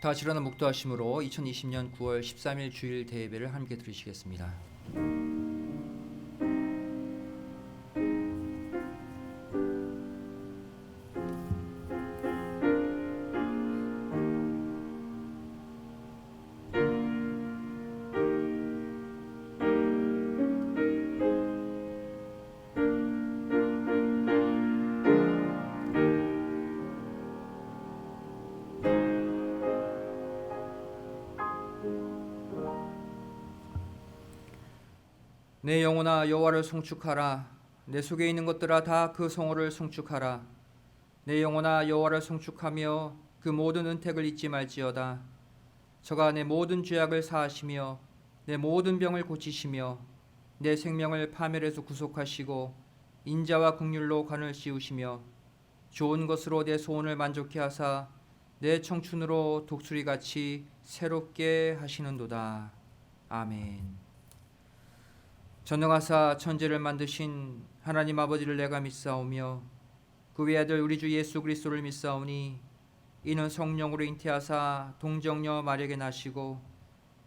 다 같이 일어나 묵도하심으로 2020년 9월 13일 주일 대예배를 함께 들으시겠습니다. 내 영혼아 여호와를 송축하라. 내 속에 있는 것들아 다 그 성호를 송축하라. 내 영혼아 여호와를 송축하며 그 모든 은택을 잊지 말지어다. 저가 내 모든 죄악을 사하시며 내 모든 병을 고치시며 내 생명을 파멸에서 구속하시고 인자와 긍휼로 관을 씌우시며 좋은 것으로 내 소원을 만족케 하사 내 청춘으로 독수리같이 새롭게 하시는도다. 아멘. 전능하사 천지를 만드신 하나님 아버지를 내가 믿사오며 그 외아들 우리 주 예수 그리스도를 믿사오니 이는 성령으로 잉태하사 동정녀 마리아에게 나시고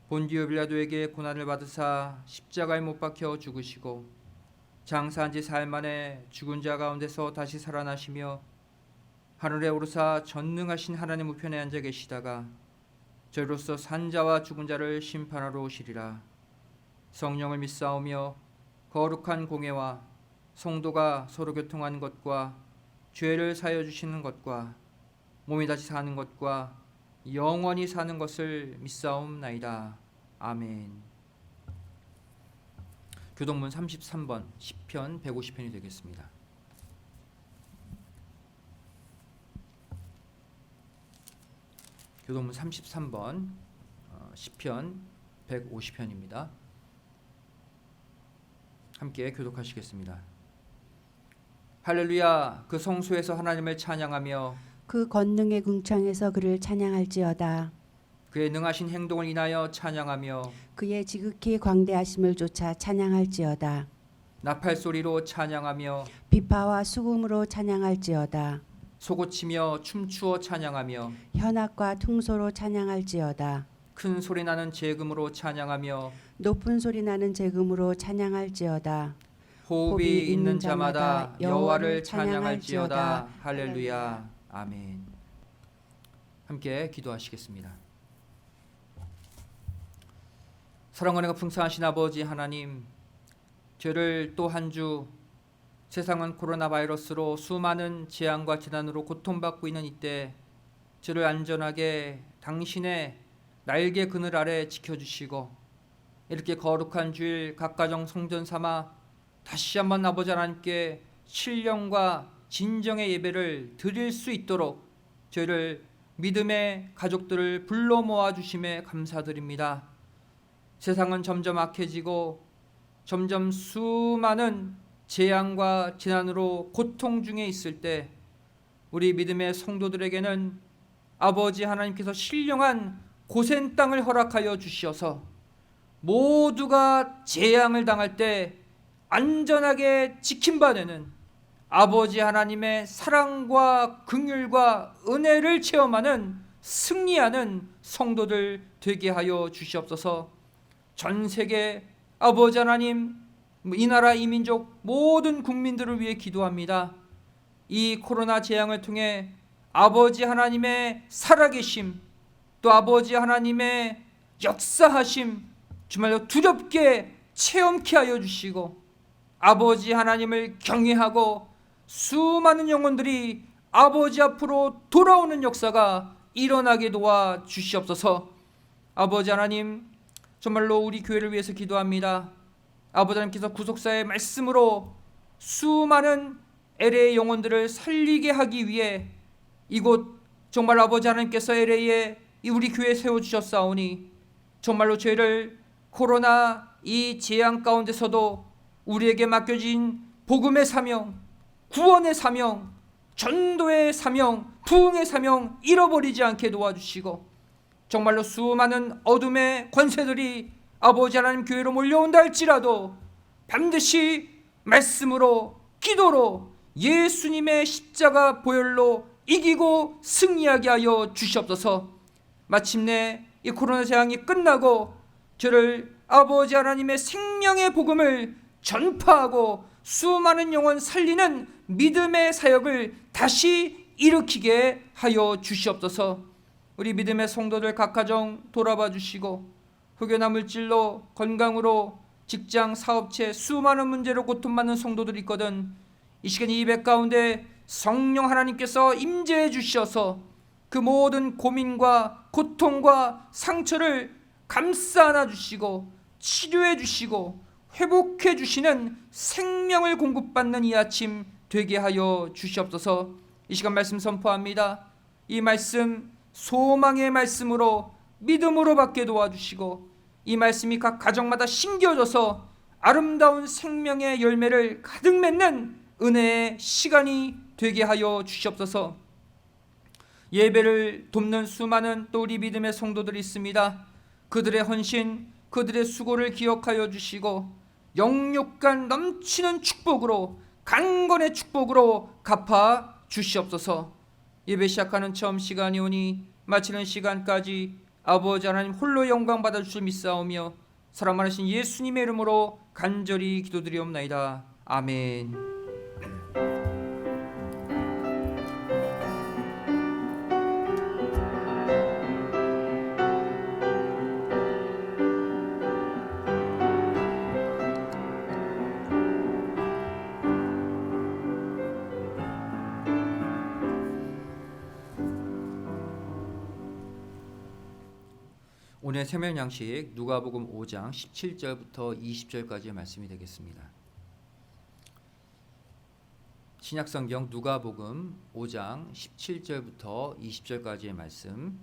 본디오 빌라도에게 고난을 받으사 십자가에 못 박혀 죽으시고 장사한 지 사흘 만에 죽은 자 가운데서 다시 살아나시며 하늘에 오르사 전능하신 하나님 우편에 앉아 계시다가 저희로서 산 자와 죽은 자를 심판하러 오시리라. 성령을 믿사오며 거룩한 공예와 성도가 서로 교통하는 것과 죄를 사하여 주시는 것과 몸이 다시 사는 것과 영원히 사는 것을 믿사옵나이다. 아멘. 교동문 33번 시편 150편이 되겠습니다. 교동문 33번 시편 150편입니다. 함께 교독하시겠습니다. 할렐루야. 그 성소에서 하나님을 찬양하며 그 권능의 궁창에서 그를 찬양할지어다. 그의 능하신 행동을 인하여 찬양하며 그의 지극히 광대하심을 쫓아 찬양할지어다. 나팔 소리로 찬양하며 비파와 수금으로 찬양할지어다. 소고치며 춤추어 찬양하며 현악과 퉁소로 찬양할지어다. 큰 소리 나는 재금으로 찬양하며 높은 소리 나는 재금으로 찬양할지어다. 호흡이 있는 자마다 여호와를 찬양할지어다. 할렐루야. 아멘. 함께 기도하시겠습니다. 사랑과 은혜가 풍성하신 아버지 하나님, 저를 또 한 주 세상은 코로나 바이러스로 수많은 재앙과 재난으로 고통받고 있는 이때 저를 안전하게 당신의 날개 그늘 아래 지켜주시고 이렇게 거룩한 주일 각가정 성전 삼아 다시 한번 아버지 하나님께 신령과 진정의 예배를 드릴 수 있도록 저희를 믿음의 가족들을 불러 모아 주심에 감사드립니다. 세상은 점점 악해지고 점점 수많은 재앙과 재난으로 고통 중에 있을 때 우리 믿음의 성도들에게는 아버지 하나님께서 신령한 고센 땅을 허락하여 주시어서 모두가 재앙을 당할 때 안전하게 지킴받는 아버지 하나님의 사랑과 긍휼과 은혜를 체험하는 승리하는 성도들 되게 하여 주시옵소서. 전 세계 아버지 하나님, 이 나라 이 민족 모든 국민들을 위해 기도합니다. 이 코로나 재앙을 통해 아버지 하나님의 살아계심, 또 아버지 하나님의 역사하심 정말로 두렵게 체험케 하여 주시고 아버지 하나님을 경외하고 수많은 영혼들이 아버지 앞으로 돌아오는 역사가 일어나게 도와 주시옵소서. 아버지 하나님, 정말로 우리 교회를 위해서 기도합니다. 아버지 하나님께서 구속사의 말씀으로 수많은 LA 영혼들을 살리게 하기 위해 이곳 정말 아버지 하나님께서 LA에 우리 교회에 세워주셨사오니 정말로 저희를 코로나 이 재앙 가운데서도 우리에게 맡겨진 복음의 사명, 구원의 사명, 전도의 사명, 부흥의 사명 잃어버리지 않게 도와주시고 정말로 수많은 어둠의 권세들이 아버지 하나님 교회로 몰려온다 할지라도 반드시 말씀으로 기도로 예수님의 십자가 보혈로 이기고 승리하게 하여 주시옵소서. 마침내 이 코로나 재앙이 끝나고 저를 아버지 하나님의 생명의 복음을 전파하고 수많은 영혼 살리는 믿음의 사역을 다시 일으키게 하여 주시옵소서. 우리 믿음의 성도들 각 가정 돌아봐 주시고 흑연화 물질로 건강으로 직장 사업체 수많은 문제로 고통받는 성도들이 있거든. 이 시간 이 예배 가운데 성령 하나님께서 임재해 주셔서 그 모든 고민과 고통과 상처를 감싸 안아 주시고 치료해 주시고 회복해 주시는 생명을 공급받는 이 아침 되게 하여 주시옵소서. 이 시간 말씀 선포합니다. 이 말씀 소망의 말씀으로 믿음으로 받게 도와주시고 이 말씀이 각 가정마다 심겨져서 아름다운 생명의 열매를 가득 맺는 은혜의 시간이 되게 하여 주시옵소서. 예배를 돕는 수많은 또 우리 믿음의 성도들이 있습니다. 그들의 헌신, 그들의 수고를 기억하여 주시고 영육간 넘치는 축복으로 강건의 축복으로 갚아 주시옵소서. 예배 시작하는 처음 시간이 오니 마치는 시간까지 아버지 하나님 홀로 영광 받아 주실 믿사오며 사랑 많으신 예수님의 이름으로 간절히 기도드리옵나이다. 아멘. 오늘 세면 양식 누가복음 5장 17절부터 20절까지의 말씀이 되겠습니다. 신약성경 누가복음 5장 17절부터 20절까지의 말씀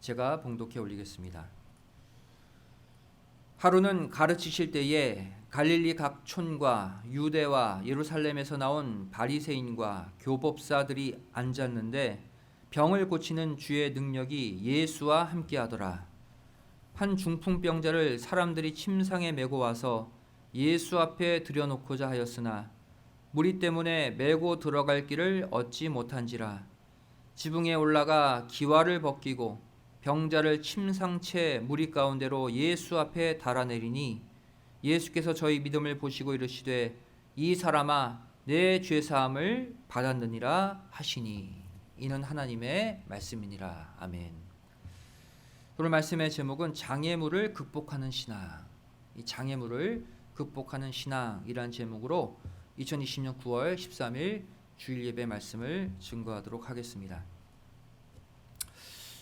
제가 봉독해 올리겠습니다. 하루는 가르치실 때에 갈릴리 각 촌과 유대와 예루살렘에서 나온 바리새인과 교법사들이 앉았는데 병을 고치는 주의 능력이 예수와 함께하더라. 한 중풍병자를 사람들이 침상에 메고 와서 예수 앞에 들여놓고자 하였으나 무리 때문에 메고 들어갈 길을 얻지 못한지라. 지붕에 올라가 기와를 벗기고 병자를 침상채 무리 가운데로 예수 앞에 달아내리니 예수께서 저희 믿음을 보시고 이르시되 이 사람아 내 죄사함을 받았느니라 하시니 이는 하나님의 말씀이니라. 아멘. 오늘 말씀의 제목은 장애물을 극복하는 신앙. 이 장애물을 극복하는 신앙이란 제목으로 2020년 9월 13일 주일 예배 말씀을 증거하도록 하겠습니다.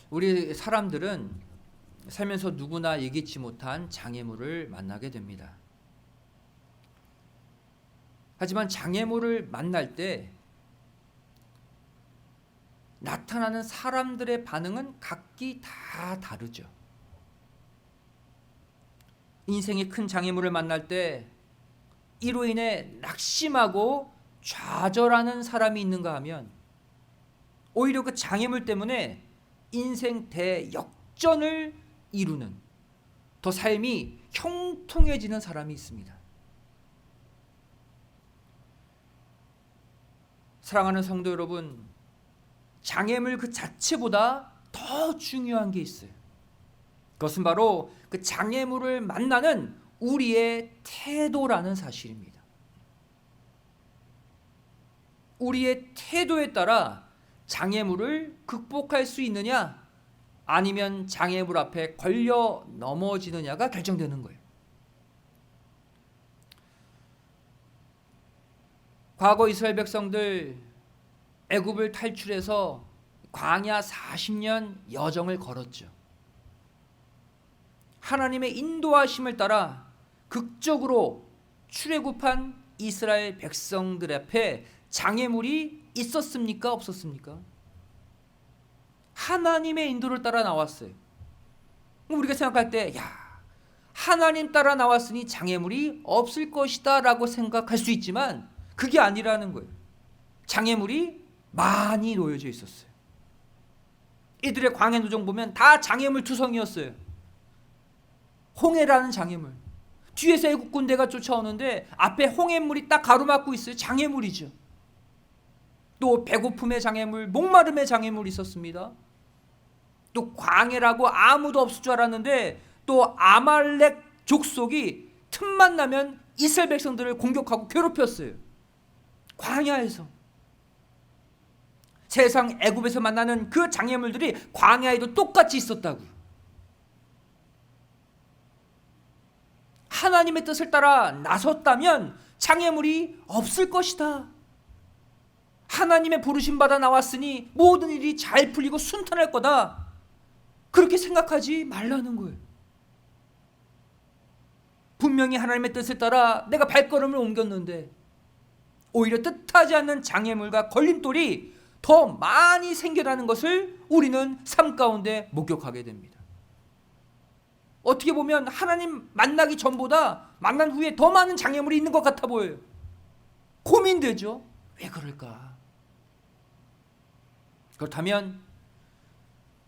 우리 사람들은 살면서 누구나 예기치 못한 장애물을 만나게 됩니다. 하지만 장애물을 만날 때 나타나는 사람들의 반응은 각기 다 다르죠. 인생의 큰 장애물을 만날 때 이로 인해 낙심하고 좌절하는 사람이 있는가 하면 오히려 그 장애물 때문에 인생 대역전을 이루는 더 삶이 형통해지는 사람이 있습니다. 사랑하는 성도 여러분, 장애물 그 자체보다 더 중요한 게 있어요. 그것은 바로 그 장애물을 만나는 우리의 태도라는 사실입니다. 우리의 태도에 따라 장애물을 극복할 수 있느냐 아니면 장애물 앞에 걸려 넘어지느냐가 결정되는 거예요. 과거 이스라엘 백성들 애굽을 탈출해서 광야 40년 여정을 걸었죠. 하나님의 인도하심을 따라 극적으로 출애굽한 이스라엘 백성들 앞에 장애물이 있었습니까? 없었습니까? 하나님의 인도를 따라 나왔어요. 우리가 생각할 때 하나님 따라 나왔으니 장애물이 없을 것이다 라고 생각할 수 있지만 그게 아니라는 거예요. 장애물이 많이 놓여져 있었어요. 이들의 광야 누정 보면 다 장애물 투성이었어요. 홍해라는 장애물. 뒤에서 애국 군대가 쫓아오는데 앞에 홍해물이 딱 가로막고 있어요. 장애물이죠. 또 배고픔의 장애물, 목마름의 장애물이 있었습니다. 또 광해라고 아무도 없을 줄 알았는데 또 아말렉 족속이 틈만 나면 이스라엘 백성들을 공격하고 괴롭혔어요. 광야에서. 세상 애굽에서 만나는 그 장애물들이 광야에도 똑같이 있었다고요. 하나님의 뜻을 따라 나섰다면 장애물이 없을 것이다. 하나님의 부르심 받아 나왔으니 모든 일이 잘 풀리고 순탄할 거다. 그렇게 생각하지 말라는 거예요. 분명히 하나님의 뜻을 따라 내가 발걸음을 옮겼는데 오히려 뜻하지 않는 장애물과 걸림돌이 더 많이 생겨나는 것을 우리는 삶 가운데 목격하게 됩니다. 어떻게 보면 하나님 만나기 전보다 만난 후에 더 많은 장애물이 있는 것 같아 보여요. 고민되죠. 왜 그럴까? 그렇다면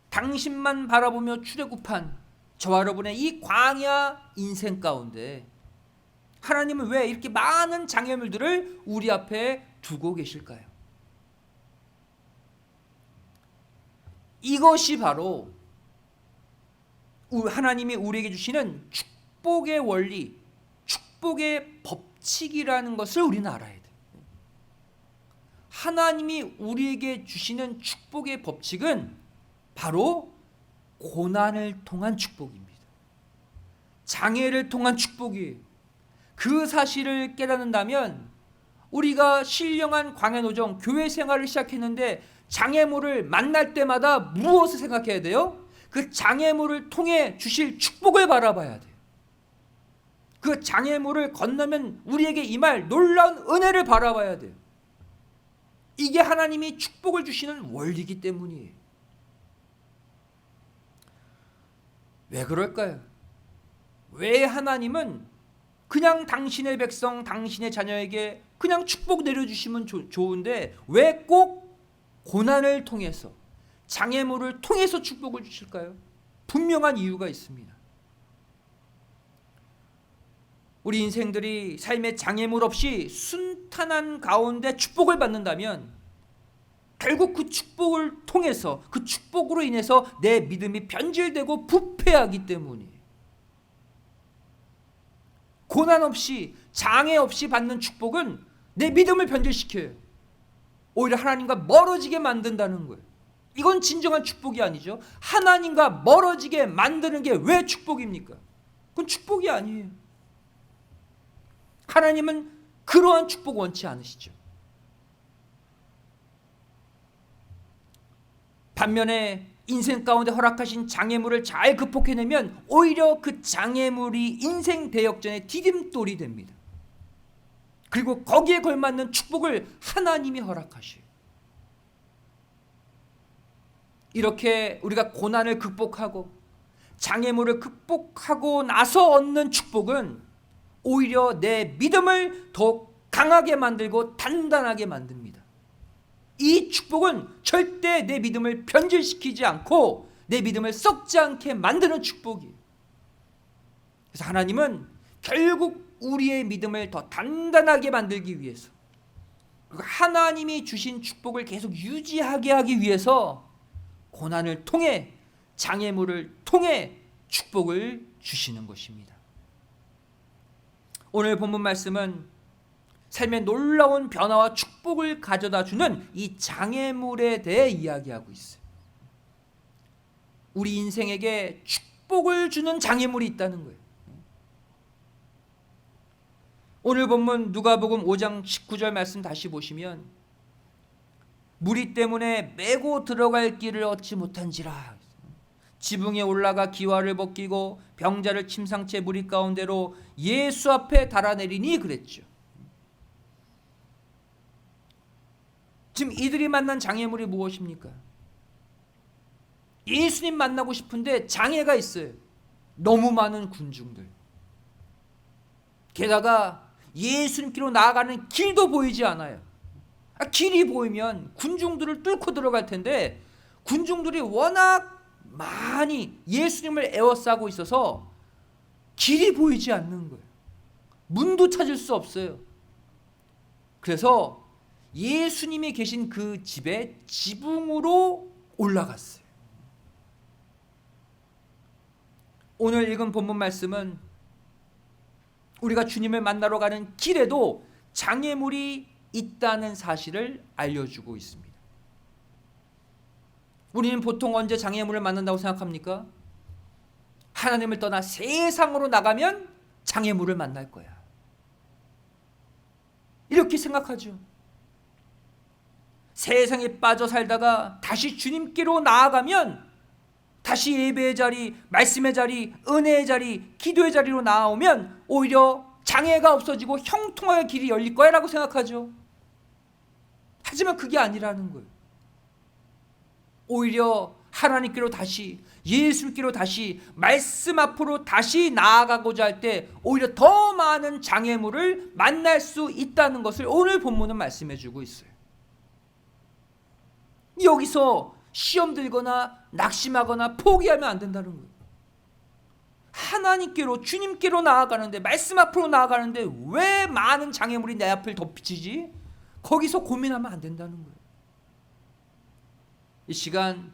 당신만 바라보며 출애굽한 저와 여러분의 이 광야 인생 가운데 하나님은 왜 이렇게 많은 장애물들을 우리 앞에 두고 계실까요? 이것이 바로 하나님이 우리에게 주시는 축복의 원리, 축복의 법칙이라는 것을 우리는 알아야 돼요. 하나님이 우리에게 주시는 축복의 법칙은 바로 고난을 통한 축복입니다. 장애를 통한 축복이에요. 그 사실을 깨닫는다면 우리가 신령한 광야노정 교회 생활을 시작했는데 장애물을 만날 때마다 무엇을 생각해야 돼요? 그 장애물을 통해 주실 축복을 바라봐야 돼요. 그 장애물을 건너면 우리에게 임할 놀라운 은혜를 바라봐야 돼요. 이게 하나님이 축복을 주시는 원리이기 때문이에요. 왜 그럴까요? 왜 하나님은 그냥 당신의 백성, 당신의 자녀에게 그냥 축복 내려주시면 좋은데 왜 꼭 고난을 통해서 장애물을 통해서 축복을 주실까요? 분명한 이유가 있습니다. 우리 인생들이 삶의 장애물 없이 순탄한 가운데 축복을 받는다면 결국 그 축복을 통해서 그 축복으로 인해서 내 믿음이 변질되고 부패하기 때문이에요. 고난 없이 장애 없이 받는 축복은 내 믿음을 변질시켜요. 오히려 하나님과 멀어지게 만든다는 거예요. 이건 진정한 축복이 아니죠. 하나님과 멀어지게 만드는 게 왜 축복입니까? 그건 축복이 아니에요. 하나님은 그러한 축복 원치 않으시죠. 반면에 인생 가운데 허락하신 장애물을 잘 극복해내면 오히려 그 장애물이 인생 대역전의 디딤돌이 됩니다. 그리고 거기에 걸맞는 축복을 하나님이 허락하셔요. 이렇게 우리가 고난을 극복하고 장애물을 극복하고 나서 얻는 축복은 오히려 내 믿음을 더 강하게 만들고 단단하게 만듭니다. 이 축복은 절대 내 믿음을 변질시키지 않고 내 믿음을 썩지 않게 만드는 축복이에요. 그래서 하나님은 결국 우리의 믿음을 더 단단하게 만들기 위해서, 그리고 하나님이 주신 축복을 계속 유지하게 하기 위해서 고난을 통해, 장애물을 통해 축복을 주시는 것입니다. 오늘 본문 말씀은 삶의 놀라운 변화와 축복을 가져다 주는 이 장애물에 대해 이야기하고 있어요. 우리 인생에게 축복을 주는 장애물이 있다는 거예요. 오늘 본문 누가복음 5장 19절 말씀 다시 보시면 무리 때문에 메고 들어갈 길을 얻지 못한지라 지붕에 올라가 기와를 벗기고 병자를 침상채 무리 가운데로 예수 앞에 달아내리니 그랬죠. 지금 이들이 만난 장애물이 무엇입니까? 예수님 만나고 싶은데 장애가 있어요. 너무 많은 군중들. 게다가 예수님께로 나아가는 길도 보이지 않아요. 길이 보이면 군중들을 뚫고 들어갈 텐데 군중들이 워낙 많이 예수님을 에워싸고 있어서 길이 보이지 않는 거예요. 문도 찾을 수 없어요. 그래서 예수님이 계신 그 집에 지붕으로 올라갔어요. 오늘 읽은 본문 말씀은 우리가 주님을 만나러 가는 길에도 장애물이 있다는 사실을 알려주고 있습니다. 우리는 보통 언제 장애물을 만난다고 생각합니까? 하나님을 떠나 세상으로 나가면 장애물을 만날 거야, 이렇게 생각하죠. 세상에 빠져 살다가 다시 주님께로 나아가면, 다시 예배의 자리, 말씀의 자리, 은혜의 자리, 기도의 자리로 나오면 오히려 장애가 없어지고 형통하게 길이 열릴 거야 라고 생각하죠. 하지만 그게 아니라는 거예요. 오히려 하나님께로 다시, 예수께로 다시, 말씀 앞으로 다시 나아가고자 할 때 오히려 더 많은 장애물을 만날 수 있다는 것을 오늘 본문은 말씀해 주고 있어요. 여기서 시험 들거나 낙심하거나 포기하면 안 된다는 거예요. 하나님께로, 주님께로 나아가는데, 말씀 앞으로 나아가는데 왜 많은 장애물이 내 앞을 덮치지? 거기서 고민하면 안 된다는 거예요. 이 시간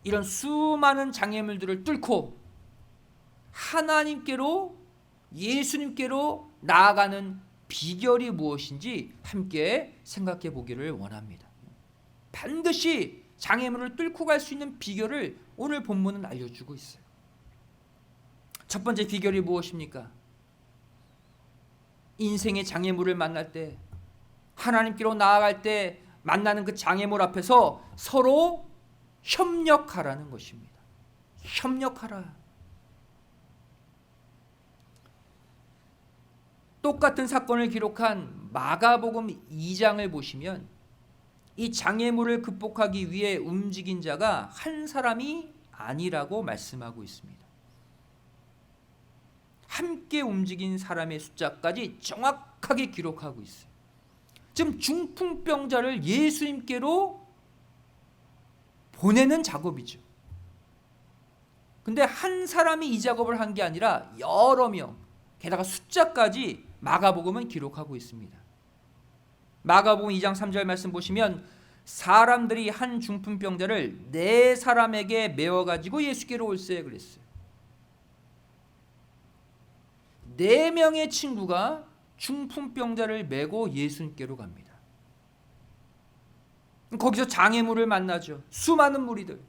이런 수많은 장애물들을 뚫고 하나님께로, 예수님께로 나아가는 비결이 무엇인지 함께 생각해 보기를 원합니다. 반드시 장애물을 뚫고 갈 수 있는 비결을 오늘 본문은 알려주고 있어요. 첫 번째 비결이 무엇입니까? 인생의 장애물을 만날 때, 하나님께로 나아갈 때 만나는 그 장애물 앞에서 서로 협력하라는 것입니다. 협력하라. 똑같은 사건을 기록한 마가복음 2장을 보시면 이 장애물을 극복하기 위해 움직인 자가 한 사람이 아니라고 말씀하고 있습니다. 함께 움직인 사람의 숫자까지 정확하게 기록하고 있어요. 지금 중풍병자를 예수님께로 보내는 작업이죠. 근데 한 사람이 이 작업을 한 게 아니라 여러 명, 게다가 숫자까지 마가복음은 기록하고 있습니다. 마가복음 2장 3절 말씀 보시면 사람들이 한 중풍병자를 4사람에게 메워가지고 예수께로 올세 그랬어요. 4명의 친구가 중풍병자를 메고 예수님께로 갑니다. 거기서 장애물을 만나죠. 수많은 무리들.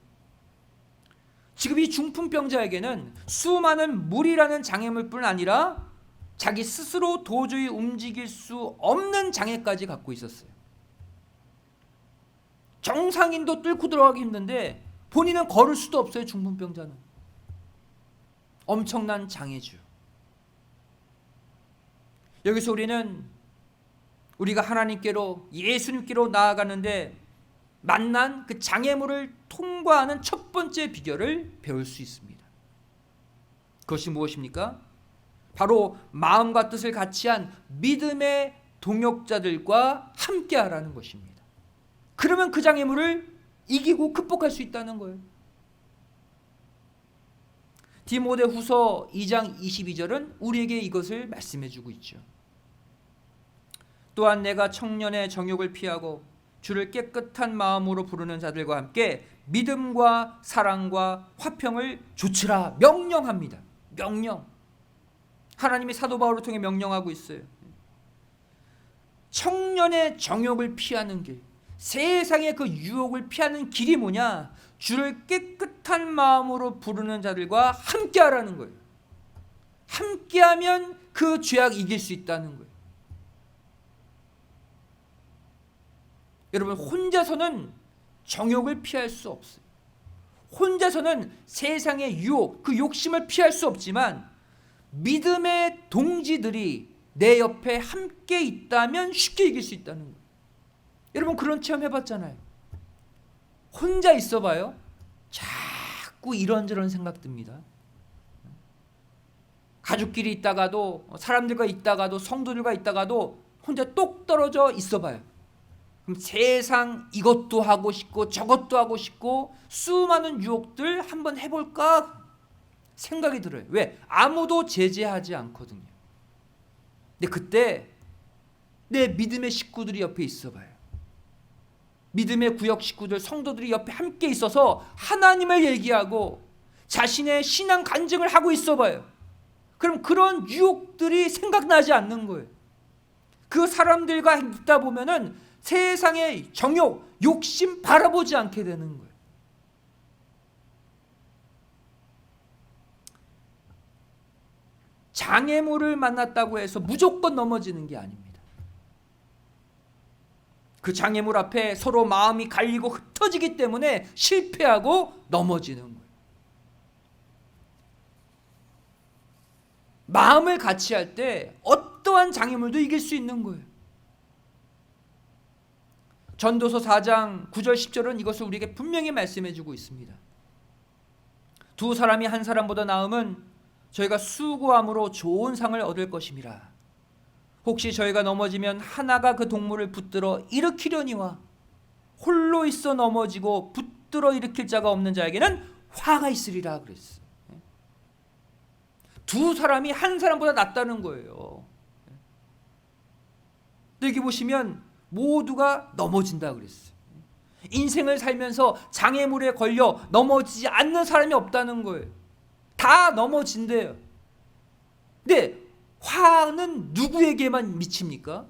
지금 이 중풍병자에게는 수많은 무리라는 장애물뿐 아니라 자기 스스로 도저히 움직일 수 없는 장애까지 갖고 있었어요. 정상인도 뚫고 들어가기 힘든데 본인은 걸을 수도 없어요. 중풍병자는. 엄청난 장애죠. 여기서 우리는 우리가 하나님께로, 예수님께로 나아가는데 만난 그 장애물을 통과하는 첫 번째 비결을 배울 수 있습니다. 그것이 무엇입니까? 바로 마음과 뜻을 같이 한 믿음의 동역자들과 함께하라는 것입니다. 그러면 그 장애물을 이기고 극복할 수 있다는 거예요. 디모데후서 2장 22절은 우리에게 이것을 말씀해 주고 있죠. 또한 내가 청년의 정욕을 피하고 주를 깨끗한 마음으로 부르는 자들과 함께 믿음과 사랑과 화평을 조치라 명령합니다. 명령. 하나님이 사도 바울을 통해 명령하고 있어요. 청년의 정욕을 피하는 길, 세상의 그 유혹을 피하는 길이 뭐냐? 주를 깨끗한 마음으로 부르는 자들과 함께하라는 거예요. 함께하면 그 죄악 이길 수 있다는 거예요. 여러분, 혼자서는 정욕을 피할 수 없어요. 혼자서는 세상의 유혹, 그 욕심을 피할 수 없지만 믿음의 동지들이 내 옆에 함께 있다면 쉽게 이길 수 있다는 거예요. 여러분, 그런 체험 해봤잖아요. 혼자 있어봐요. 자꾸 이런저런 생각 듭니다. 가족끼리 있다가도, 사람들과 있다가도, 성도들과 있다가도 혼자 똑 떨어져 있어봐요. 그럼 세상 이것도 하고 싶고 저것도 하고 싶고 수많은 유혹들 한번 해볼까 생각이 들어요. 왜? 아무도 제재하지 않거든요. 근데 그때 내 믿음의 식구들이 옆에 있어봐요. 믿음의 구역 식구들, 성도들이 옆에 함께 있어서 하나님을 얘기하고 자신의 신앙 간증을 하고 있어 봐요. 그럼 그런 유혹들이 생각나지 않는 거예요. 그 사람들과 있다 보면은 세상의 정욕, 욕심 바라보지 않게 되는 거예요. 장애물을 만났다고 해서 무조건 넘어지는 게 아닙니다. 그 장애물 앞에 서로 마음이 갈리고 흩어지기 때문에 실패하고 넘어지는 거예요. 마음을 같이 할 때 어떠한 장애물도 이길 수 있는 거예요. 전도서 4장 9절 10절은 이것을 우리에게 분명히 말씀해 주고 있습니다. 두 사람이 한 사람보다 나음은 저희가 수고함으로 좋은 상을 얻을 것임이라. 혹시 저희가 넘어지면 하나가 그 동물을 붙들어 일으키려니와 홀로 있어 넘어지고 붙들어 일으킬 자가 없는 자에게는 화가 있으리라 그랬어요. 두 사람이 한 사람보다 낫다는 거예요. 여기 보시면 모두가 넘어진다 그랬어요. 인생을 살면서 장애물에 걸려 넘어지지 않는 사람이 없다는 거예요. 다 넘어진대요. 근데 화는 누구에게만 미칩니까?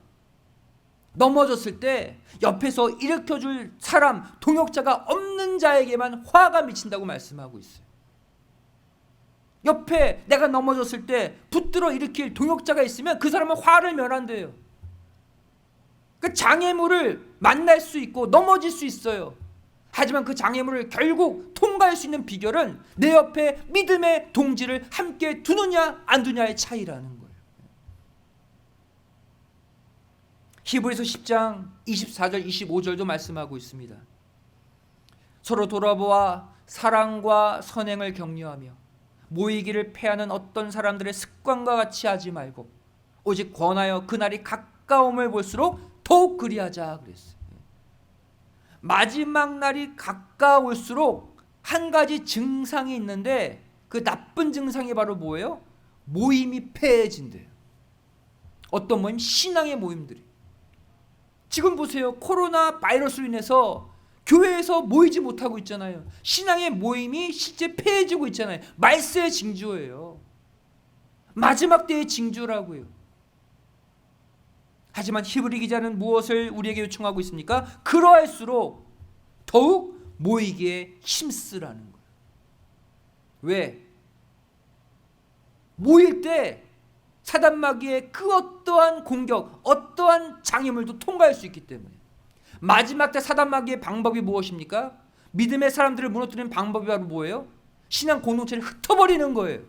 넘어졌을 때 옆에서 일으켜줄 사람, 동역자가 없는 자에게만 화가 미친다고 말씀하고 있어요. 옆에 내가 넘어졌을 때 붙들어 일으킬 동역자가 있으면 그 사람은 화를 면한대요. 그 장애물을 만날 수 있고 넘어질 수 있어요. 하지만 그 장애물을 결국 통과할 수 있는 비결은 내 옆에 믿음의 동지를 함께 두느냐 안 두냐의 차이라는 거예요. 히브리서 10장 24절 25절도 말씀하고 있습니다. 서로 돌아보아 사랑과 선행을 격려하며 모이기를 패하는 어떤 사람들의 습관과 같이 하지 말고 오직 권하여 그날이 가까움을 볼수록 더욱 그리하자 그랬어요. 마지막 날이 가까울수록 한 가지 증상이 있는데 그 나쁜 증상이 바로 뭐예요? 모임이 폐해진대요. 어떤 모임? 신앙의 모임들이. 지금 보세요. 코로나 바이러스로 인해서 교회에서 모이지 못하고 있잖아요. 신앙의 모임이 실제 폐해지고 있잖아요. 말세의 징조예요. 마지막 때의 징조라고요. 하지만 히브리 기자는 무엇을 우리에게 요청하고 있습니까? 그러할수록 더욱 모이기에 힘쓰라는 거예요. 왜? 모일 때 사단마귀의 그 어떠한 공격, 어떠한 장애물도 통과할 수 있기 때문에. 마지막 때 사단마귀의 방법이 무엇입니까? 믿음의 사람들을 무너뜨리는 방법이 바로 뭐예요? 신앙 공동체를 흩어버리는 거예요.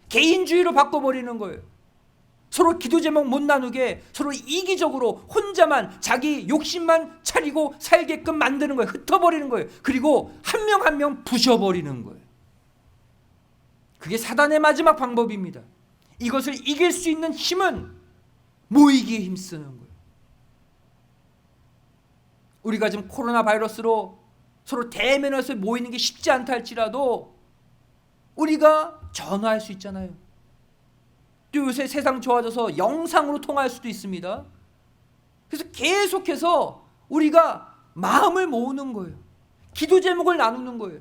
개인주의로 바꿔버리는 거예요. 서로 기도 제목 못 나누게, 서로 이기적으로 혼자만 자기 욕심만 차리고 살게끔 만드는 거예요. 흩어버리는 거예요. 그리고 한 명 한 명 부셔버리는 거예요. 그게 사단의 마지막 방법입니다. 이것을 이길 수 있는 힘은 모이기에 힘쓰는 거예요. 우리가 지금 코로나 바이러스로 서로 대면해서 모이는 게 쉽지 않다 할지라도 우리가 전화할 수 있잖아요. 또 요새 세상 좋아져서 영상으로 통화할 수도 있습니다. 그래서 계속해서 우리가 마음을 모으는 거예요. 기도 제목을 나누는 거예요.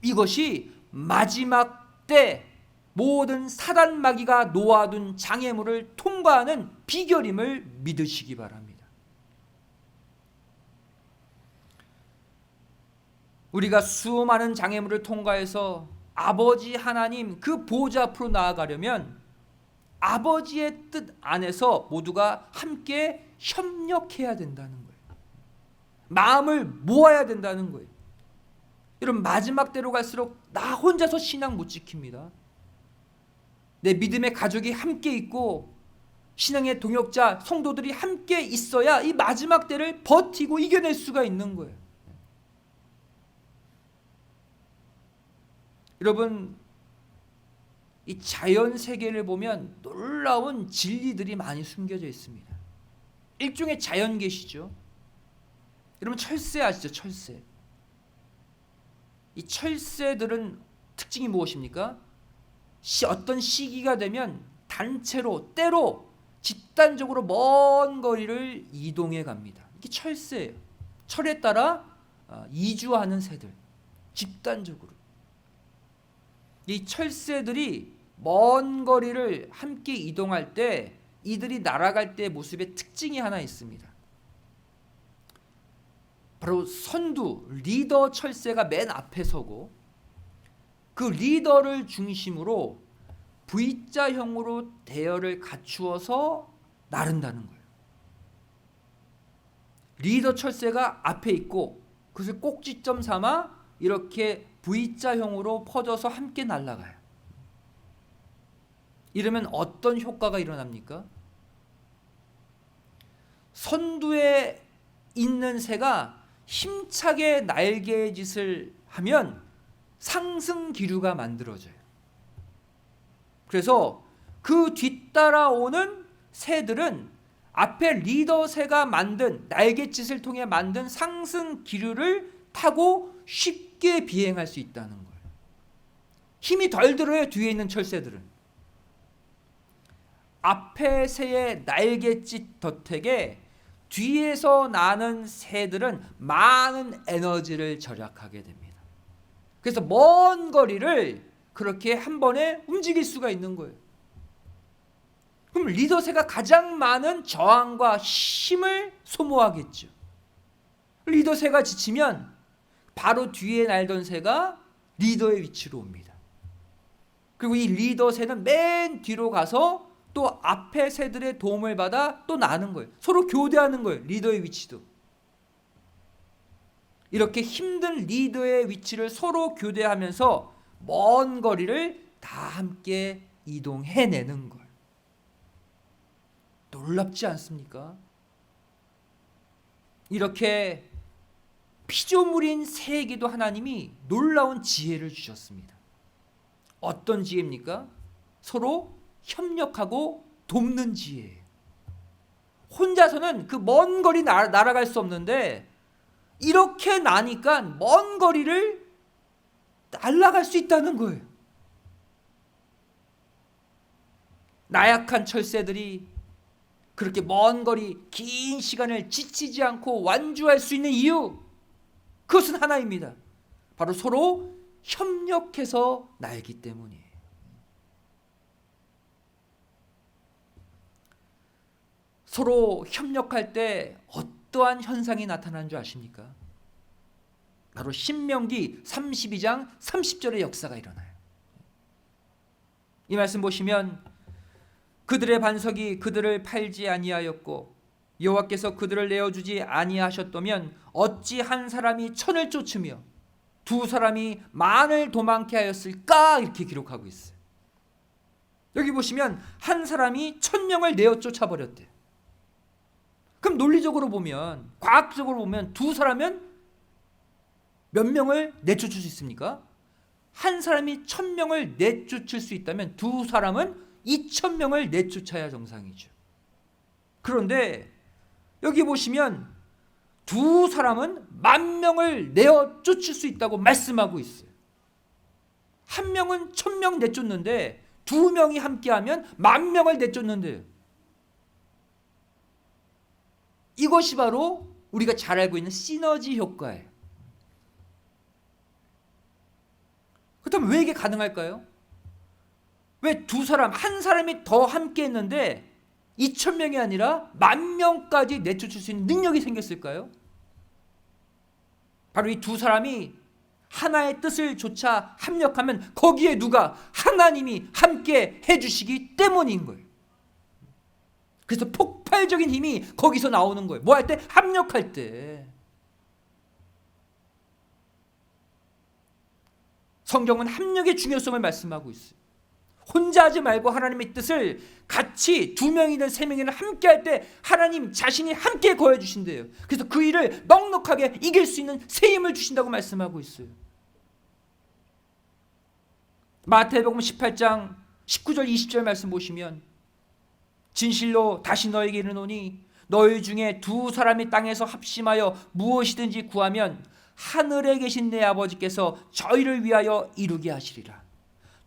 이것이 마지막 때 모든 사단 마귀가 놓아둔 장애물을 통과하는 비결임을 믿으시기 바랍니다. 우리가 수많은 장애물을 통과해서 아버지 하나님 그 보좌 앞으로 나아가려면 아버지의 뜻 안에서 모두가 함께 협력해야 된다는 거예요. 마음을 모아야 된다는 거예요. 여러분, 마지막 때로 갈수록 나 혼자서 신앙 못 지킵니다. 내 믿음의 가족이 함께 있고 신앙의 동역자, 성도들이 함께 있어야 이 마지막 때를 버티고 이겨낼 수가 있는 거예요. 여러분, 이 자연 세계를 보면 놀라운 진리들이 많이 숨겨져 있습니다. 일종의 자연 계시죠. 여러분, 철새 아시죠? 철새. 이 철새들은 특징이 무엇입니까? 어떤 시기가 되면 단체로, 때로 집단적으로 먼 거리를 이동해 갑니다. 이게 철새예요. 철에 따라 이주하는 새들, 집단적으로. 이 철새들이 먼 거리를 함께 이동할 때 이들이 날아갈 때의 모습의 특징이 하나 있습니다. 바로 선두, 리더 철새가 맨 앞에 서고 그 리더를 중심으로 V자형으로 대열을 갖추어서 나른다는 거예요. 리더 철새가 앞에 있고 그것을 꼭지점 삼아 이렇게 V자형으로 퍼져서 함께 날아가요. 이러면 어떤 효과가 일어납니까? 선두에 있는 새가 힘차게 날개의 짓을 하면 상승 기류가 만들어져요. 그래서 그 뒤따라오는 새들은 앞에 리더 새가 만든 날갯짓을 통해 만든 상승 기류를 타고 쉽게 비행할 수 있다는 거예요. 힘이 덜 들어요, 뒤에 있는 철새들은. 앞에 새의 날갯짓 덕택에 뒤에서 나는 새들은 많은 에너지를 절약하게 됩니다. 그래서 먼 거리를 그렇게 한 번에 움직일 수가 있는 거예요. 그럼 리더 새가 가장 많은 저항과 힘을 소모하겠죠. 리더 새가 지치면 바로 뒤에 날던 새가 리더의 위치로 옵니다. 그리고 이 리더 새는 맨 뒤로 가서 또 앞에 새들의 도움을 받아 또 나는 거예요. 서로 교대하는 거예요. 리더의 위치도. 이렇게 힘든 리더의 위치를 서로 교대하면서 먼 거리를 다 함께 이동해내는 거예요. 놀랍지 않습니까? 이렇게 피조물인 새에게도 하나님이 놀라운 지혜를 주셨습니다. 어떤 지혜입니까? 서로 협력하고 돕는 지혜예요. 혼자서는 그 먼 거리 날아갈 수 없는데 이렇게 나니까 먼 거리를 날아갈 수 있다는 거예요. 나약한 철새들이 그렇게 먼 거리 긴 시간을 지치지 않고 완주할 수 있는 이유, 그것은 하나입니다. 바로 서로 협력해서 날기 때문이에요. 서로 협력할 때 어떠한 현상이 나타나는 줄 아십니까? 바로 신명기 32장 30절의 역사가 일어나요. 이 말씀 보시면 그들의 반석이 그들을 팔지 아니하였고 여호와께서 그들을 내어주지 아니하셨다면 어찌 한 사람이 천을 쫓으며 두 사람이 만을 도망케 하였을까? 이렇게 기록하고 있어요. 여기 보시면 한 사람이 1000명을 내어 쫓아버렸대요. 그럼 논리적으로 보면, 과학적으로 보면 두 사람은 몇 명을 내쫓을 수 있습니까? 한 사람이 1000명을 내쫓을 수 있다면 두 사람은 2000명을 내쫓아야 정상이죠. 그런데 여기 보시면 두 사람은 10,000명을 내어 쫓을 수 있다고 말씀하고 있어요. 한 명은 1000명 내쫓는데 두 명이 함께하면 10,000명을 내쫓는데요. 이것이 바로 우리가 잘 알고 있는 시너지 효과예요. 그렇다면 왜 이게 가능할까요? 왜 두 사람, 한 사람이 더 함께 했는데 2000명이 아니라 10,000명까지 내쫓을 수 있는 능력이 생겼을까요? 바로 이 두 사람이 하나의 뜻을 조차 합력하면 거기에 누가? 하나님이 함께 해주시기 때문인 거예요. 그래서 폭발적인 힘이 거기서 나오는 거예요. 뭐 할 때? 합력할 때. 성경은 합력의 중요성을 말씀하고 있어요. 혼자 하지 말고 하나님의 뜻을 같이 2명이든 3명이든 함께 할 때 하나님 자신이 함께 거해 주신대요. 그래서 그 일을 넉넉하게 이길 수 있는 새 힘을 주신다고 말씀하고 있어요. 마태복음 18장 19절 20절 말씀 보시면 진실로 다시 너에게 이르노니 너희 중에 두 사람이 땅에서 합심하여 무엇이든지 구하면 하늘에 계신 내 아버지께서 저희를 위하여 이루게 하시리라.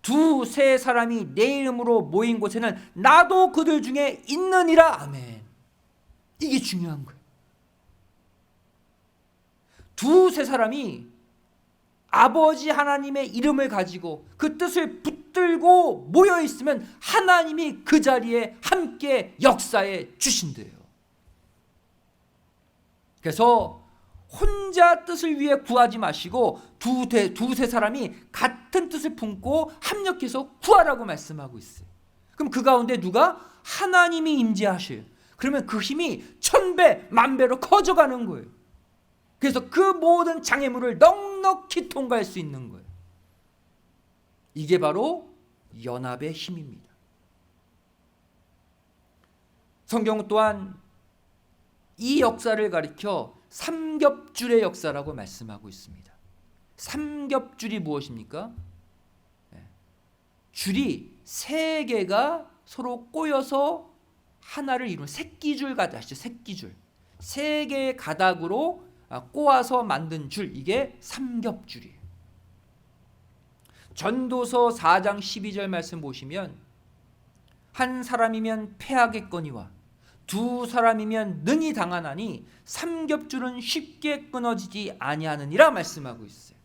두세 사람이 내 이름으로 모인 곳에는 나도 그들 중에 있느니라. 아멘. 이게 중요한 거예요. 두세 사람이 아버지 하나님의 이름을 가지고 그 뜻을 붙들고 모여 있으면 하나님이 그 자리에 함께 역사해 주신대요. 그래서 혼자 뜻을 위해 구하지 마시고 두세 사람이 같은 뜻을 품고 합력해서 구하라고 말씀하고 있어요. 그럼 그 가운데 누가? 하나님이 임재하셔요. 그러면 그 힘이 1000배, 10,000배로 커져가는 거예요. 그래서 그 모든 장애물을 넉넉히 통과할 수 있는 거예요. 이게 바로 연합의 힘입니다. 성경은 또한 이 역사를 가리켜 삼겹줄의 역사라고 말씀하고 있습니다. 삼겹줄이 무엇입니까? 줄이 3개가 서로 꼬여서 하나를 이루는 새끼줄 같으시죠? 새끼줄. 3개의 가닥으로 꼬아서 만든 줄, 이게 삼겹줄이에요. 전도서 4장 12절 말씀 보시면 한 사람이면 패하겠거니와 두 사람이면 능히 당하나니 삼겹줄은 쉽게 끊어지지 아니하느니라 말씀하고 있어요.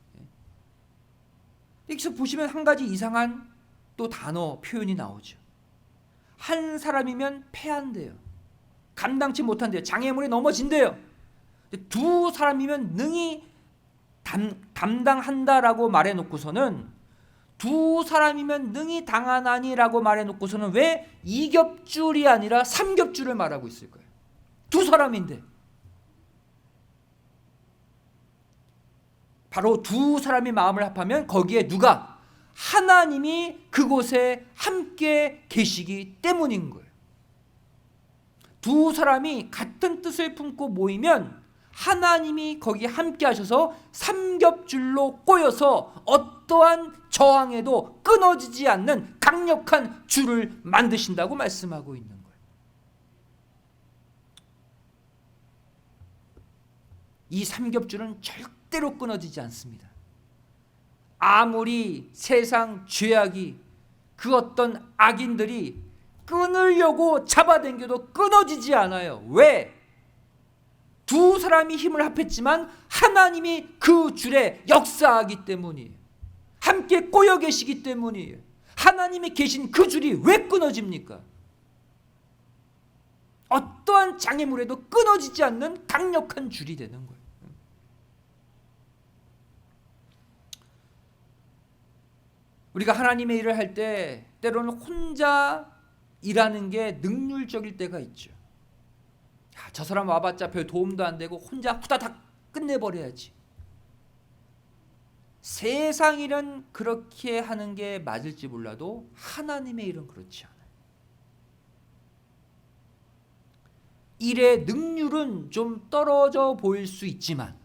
여기서 보시면 한 가지 이상한 또 단어 표현이 나오죠. 한 사람이면 패한대요. 감당치 못한대요. 장애물에 넘어진대요. 두 사람이면 능히 담당한다라고 말해놓고서는 두 사람이면 능히 당하나니라고 말해놓고서는 왜 이겹줄이 아니라 삼겹줄을 말하고 있을 거예요? 두 사람인데. 바로 두 사람이 마음을 합하면 거기에 누가? 하나님이 그곳에 함께 계시기 때문인 거예요. 두 사람이 같은 뜻을 품고 모이면 하나님이 거기에 함께 하셔서 삼겹줄로 꼬여서 어떠한 저항에도 끊어지지 않는 강력한 줄을 만드신다고 말씀하고 있는 거예요. 이 삼겹줄은 절대로 끊어지지 않습니다. 아무리 세상 죄악이 그 어떤 악인들이 끊으려고 잡아당겨도 끊어지지 않아요. 왜? 두 사람이 힘을 합했지만 하나님이 그 줄에 역사하기 때문이에요. 함께 꼬여 계시기 때문이에요. 하나님이 계신 그 줄이 왜 끊어집니까? 어떠한 장애물에도 끊어지지 않는 강력한 줄이 되는 거예요. 우리가 하나님의 일을 할 때 때로는 혼자 일하는 게 능률적일 때가 있죠. 야, 저 사람 와봤자 별 도움도 안 되고 혼자 후다닥 끝내버려야지. 세상 일은 그렇게 하는 게 맞을지 몰라도 하나님의 일은 그렇지 않아요. 일의 능률은 좀 떨어져 보일 수 있지만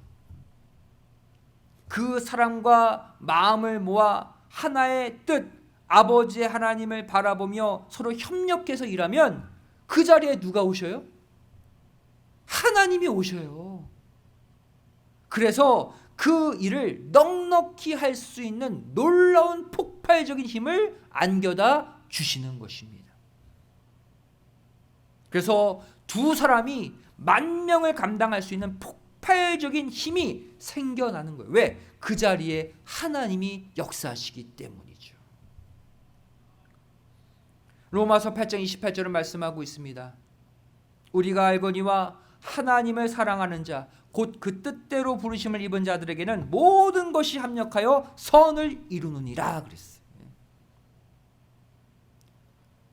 그 사람과 마음을 모아 하나의 뜻, 아버지의 하나님을 바라보며 서로 협력해서 일하면 그 자리에 누가 오셔요? 하나님이 오셔요. 그래서 그 일을 넉넉히 할 수 있는 놀라운 폭발적인 힘을 안겨다 주시는 것입니다. 그래서 두 사람이 10,000명을 감당할 수 있는 폭발적인 힘이 생겨나는 거예요. 왜? 그 자리에 하나님이 역사하시기 때문이죠. 로마서 8장 28절은 말씀하고 있습니다. 우리가 알거니와 하나님을 사랑하는 자 곧 그 뜻대로 부르심을 입은 자들에게는 모든 것이 합력하여 선을 이루느니라 그랬어요.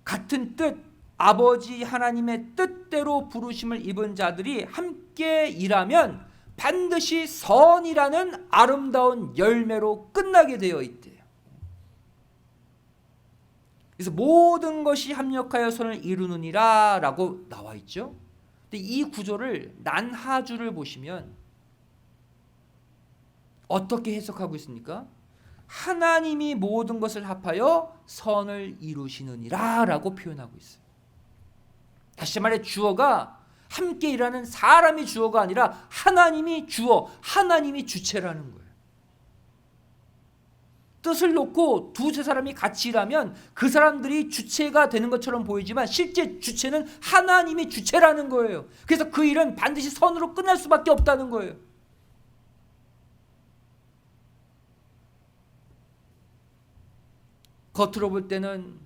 같은 뜻, 아버지 하나님의 뜻대로 부르심을 입은 자들이 함께 일하면 반드시 선이라는 아름다운 열매로 끝나게 되어 있대요. 그래서 모든 것이 합력하여 선을 이루느니라 라고 나와 있죠. 근데 이 구조를 난하주를 보시면 어떻게 해석하고 있습니까? 하나님이 모든 것을 합하여 선을 이루시느니라 라고 표현하고 있어요. 다시 말해 주어가 함께 일하는 사람이 주어가 아니라 하나님이 주어, 하나님이 주체라는 거예요. 뜻을 놓고 두세 사람이 같이 일하면 그 사람들이 주체가 되는 것처럼 보이지만 실제 주체는 하나님이 주체라는 거예요. 그래서 그 일은 반드시 선으로 끝날 수밖에 없다는 거예요. 겉으로 볼 때는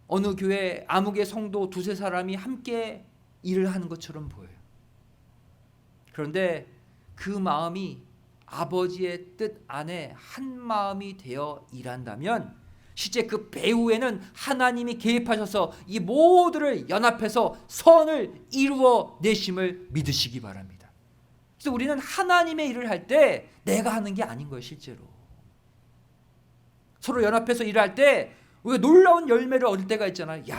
어느 교회 아무개 성도 두세 사람이 함께 일을 하는 것처럼 보여요. 그런데 그 마음이 아버지의 뜻 안에 한 마음이 되어 일한다면 실제 그 배후에는 하나님이 개입하셔서 이 모두를 연합해서 선을 이루어 내심을 믿으시기 바랍니다. 그래서 우리는 하나님의 일을 할 때 내가 하는 게 아닌 거예요. 실제로 서로 연합해서 일을 할 때 우리가 놀라운 열매를 얻을 때가 있잖아요. 야,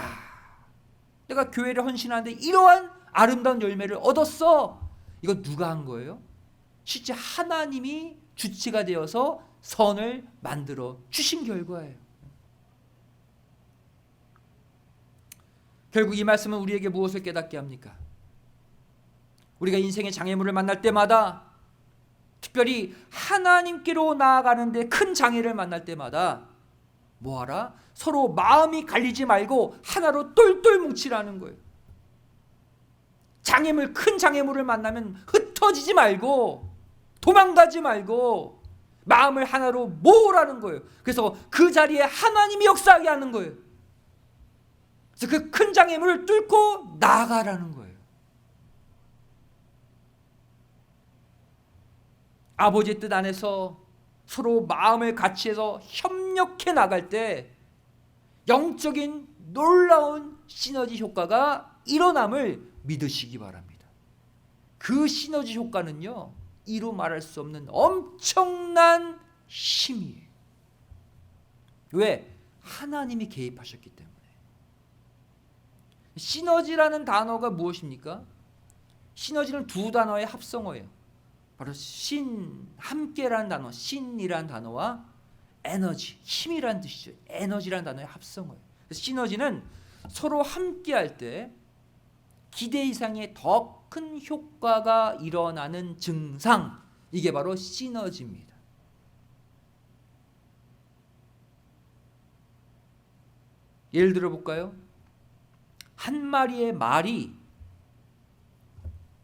내가 교회를 헌신하는데 이러한 아름다운 열매를 얻었어. 이거 누가 한 거예요? 실제 하나님이 주체가 되어서 선을 만들어 주신 결과예요. 결국 이 말씀은 우리에게 무엇을 깨닫게 합니까? 우리가 인생의 장애물을 만날 때마다, 특별히 하나님께로 나아가는데 큰 장애를 만날 때마다 뭐하라? 서로 마음이 갈리지 말고 하나로 똘똘 뭉치라는 거예요. 장애물, 큰 장애물을 만나면 흩어지지 말고 도망가지 말고 마음을 하나로 모으라는 거예요. 그래서 그 자리에 하나님이 역사하게 하는 거예요. 그래서 그 큰 장애물을 뚫고 나아가라는 거예요. 아버지의 뜻 안에서 서로 마음을 같이 해서 협력해 나갈 때 영적인 놀라운 시너지 효과가 일어남을 믿으시기 바랍니다. 그 시너지 효과는요, 이루 말할 수 없는 엄청난 힘이에요. 왜? 하나님이 개입하셨기 때문에. 시너지라는 단어가 무엇입니까? 시너지는 두 단어의 합성어예요. 바로 신, 함께라는 단어, 신이라는 단어와 에너지, 힘이라는 뜻이죠. 에너지라는 단어의 합성어예요. 시너지는 서로 함께할 때 기대 이상의 더 큰 효과가 일어나는 증상, 이게 바로 시너지입니다. 예를 들어 볼까요? 한 마리의 말이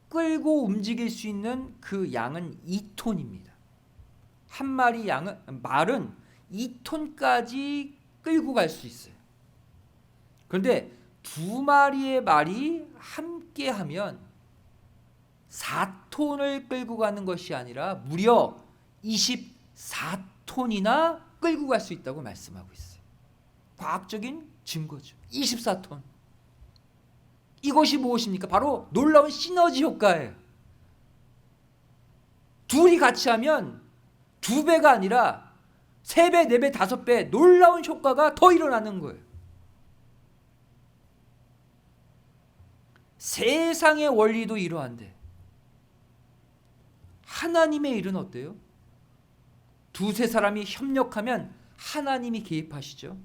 끌고 움직일 수 있는 그 양은 2톤입니다. 한 마리 말은 2톤까지 끌고 갈 수 있어요. 그런데 두 마리의 말이 함께 하면 4톤을 끌고 가는 것이 아니라 무려 24톤이나 끌고 갈 수 있다고 말씀하고 있어요. 과학적인 증거죠. 24톤. 이것이 무엇입니까? 바로 놀라운 시너지 효과예요. 둘이 같이 하면 2배가 아니라 3배, 4배, 5배 놀라운 효과가 더 일어나는 거예요. 세상의 원리도 이러한데 하나님의 일은 어때요? 두세 사람이 협력하면 하나님이 개입하시죠.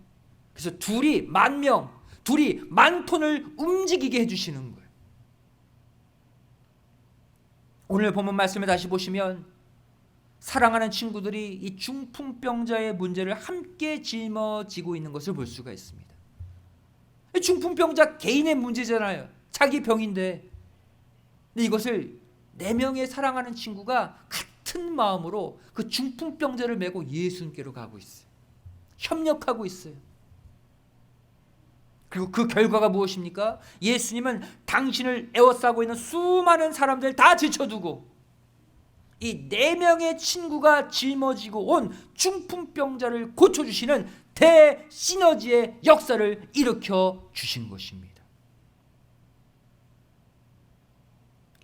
그래서 둘이 10,000명, 둘이 10,000톤을 움직이게 해주시는 거예요. 오늘 본문 말씀을 다시 보시면 사랑하는 친구들이 이 중풍병자의 문제를 함께 짊어지고 있는 것을 볼 수가 있습니다. 중풍병자 개인의 문제잖아요. 자기 병인데. 근데 이것을 4명의 사랑하는 친구가 같은 마음으로 그 중풍병자를 메고 예수님께로 가고 있어요. 협력하고 있어요. 그리고 그 결과가 무엇입니까? 예수님은 당신을 에워싸고 있는 수많은 사람들 다 제쳐두고 이 4명의 친구가 짊어지고 온 중풍병자를 고쳐주시는 대시너지의 역사를 일으켜 주신 것입니다.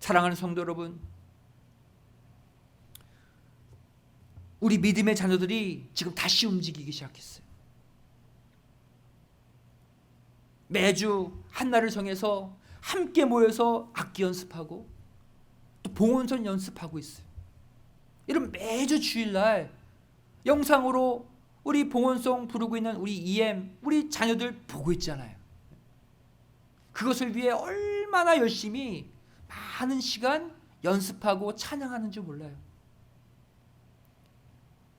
사랑하는 성도 여러분, 우리 믿음의 자녀들이 지금 다시 움직이기 시작했어요. 매주 한날을 정해서 함께 모여서 악기 연습하고 또 봉헌선 연습하고 있어요. 이런 매주 주일날 영상으로 우리 봉헌송 부르고 있는 우리 EM, 우리 자녀들 보고 있잖아요. 그것을 위해 얼마나 열심히 많은 시간 연습하고 찬양하는지 몰라요.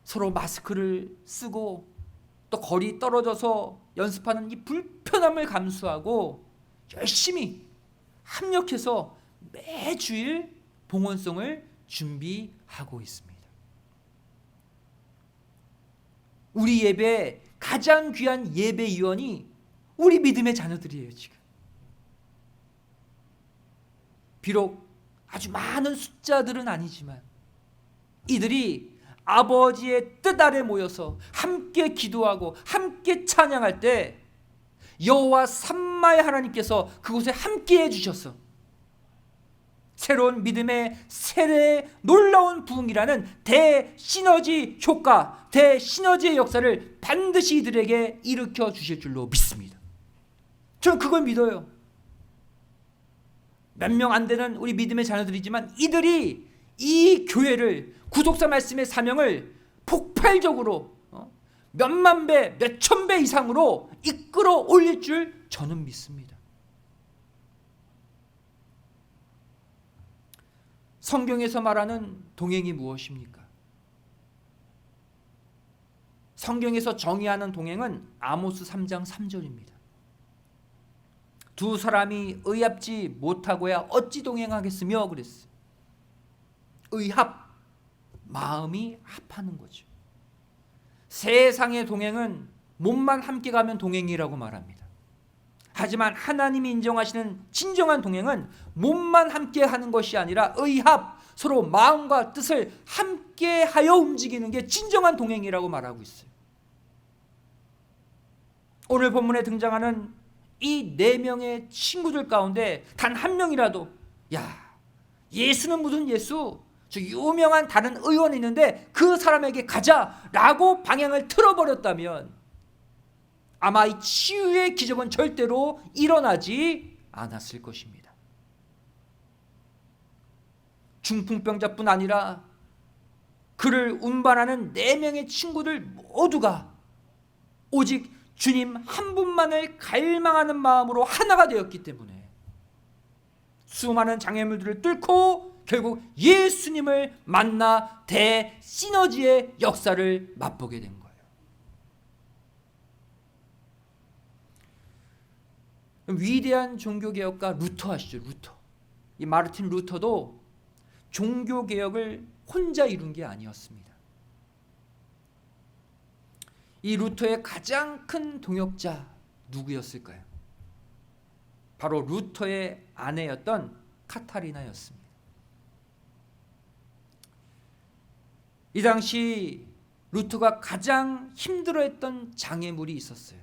서로 마스크를 쓰고 또 거리 떨어져서 연습하는 이 불편함을 감수하고 열심히 합력해서 매주일 봉헌송을 준비하고 있습니다. 우리 예배에 가장 귀한 예배위원이 우리 믿음의 자녀들이에요. 지금 비록 아주 많은 숫자들은 아니지만 이들이 아버지의 뜻 아래 모여서 함께 기도하고 함께 찬양할 때 여호와 삼마의 하나님께서 그곳에 함께해 주셔서 새로운 믿음의 세례의 놀라운 부흥이라는 대시너지 효과, 대시너지의 역사를 반드시 이들에게 일으켜 주실 줄로 믿습니다. 저는 그걸 믿어요. 몇 명 안 되는 우리 믿음의 자녀들이지만 이들이 이 교회를, 구속사 말씀의 사명을 폭발적으로 몇만 배, 몇천 배 이상으로 이끌어 올릴 줄 저는 믿습니다. 성경에서 말하는 동행이 무엇입니까? 성경에서 정의하는 동행은 아모스 3장 3절입니다. 두 사람이 의합지 못하고야 어찌 동행하겠으며 그랬어요. 의합, 마음이 합하는 거죠. 세상의 동행은 몸만 함께 가면 동행이라고 말합니다. 하지만 하나님이 인정하시는 진정한 동행은 몸만 함께 하는 것이 아니라 의합, 서로 마음과 뜻을 함께 하여 움직이는 게 진정한 동행이라고 말하고 있어요. 오늘 본문에 등장하는 이 4명의 친구들 가운데 단 한 명이라도 예수는 무슨 예수, 저 유명한 다른 의원이 있는데 그 사람에게 가자라고 방향을 틀어버렸다면 아마 이 치유의 기적은 절대로 일어나지 않았을 것입니다. 중풍병자뿐 아니라 그를 운반하는 4명의 친구들 모두가 오직 주님 한 분만을 갈망하는 마음으로 하나가 되었기 때문에 수많은 장애물들을 뚫고 결국 예수님을 만나 대시너지의 역사를 맛보게 된 거예요. 위대한 종교개혁가 루터 아시죠? 루터. 이 마르틴 루터도 종교개혁을 혼자 이룬 게 아니었습니다. 이 루터의 가장 큰 동역자 누구였을까요? 바로 루터의 아내였던 카타리나였습니다. 이 당시 루터가 가장 힘들어했던 장애물이 있었어요.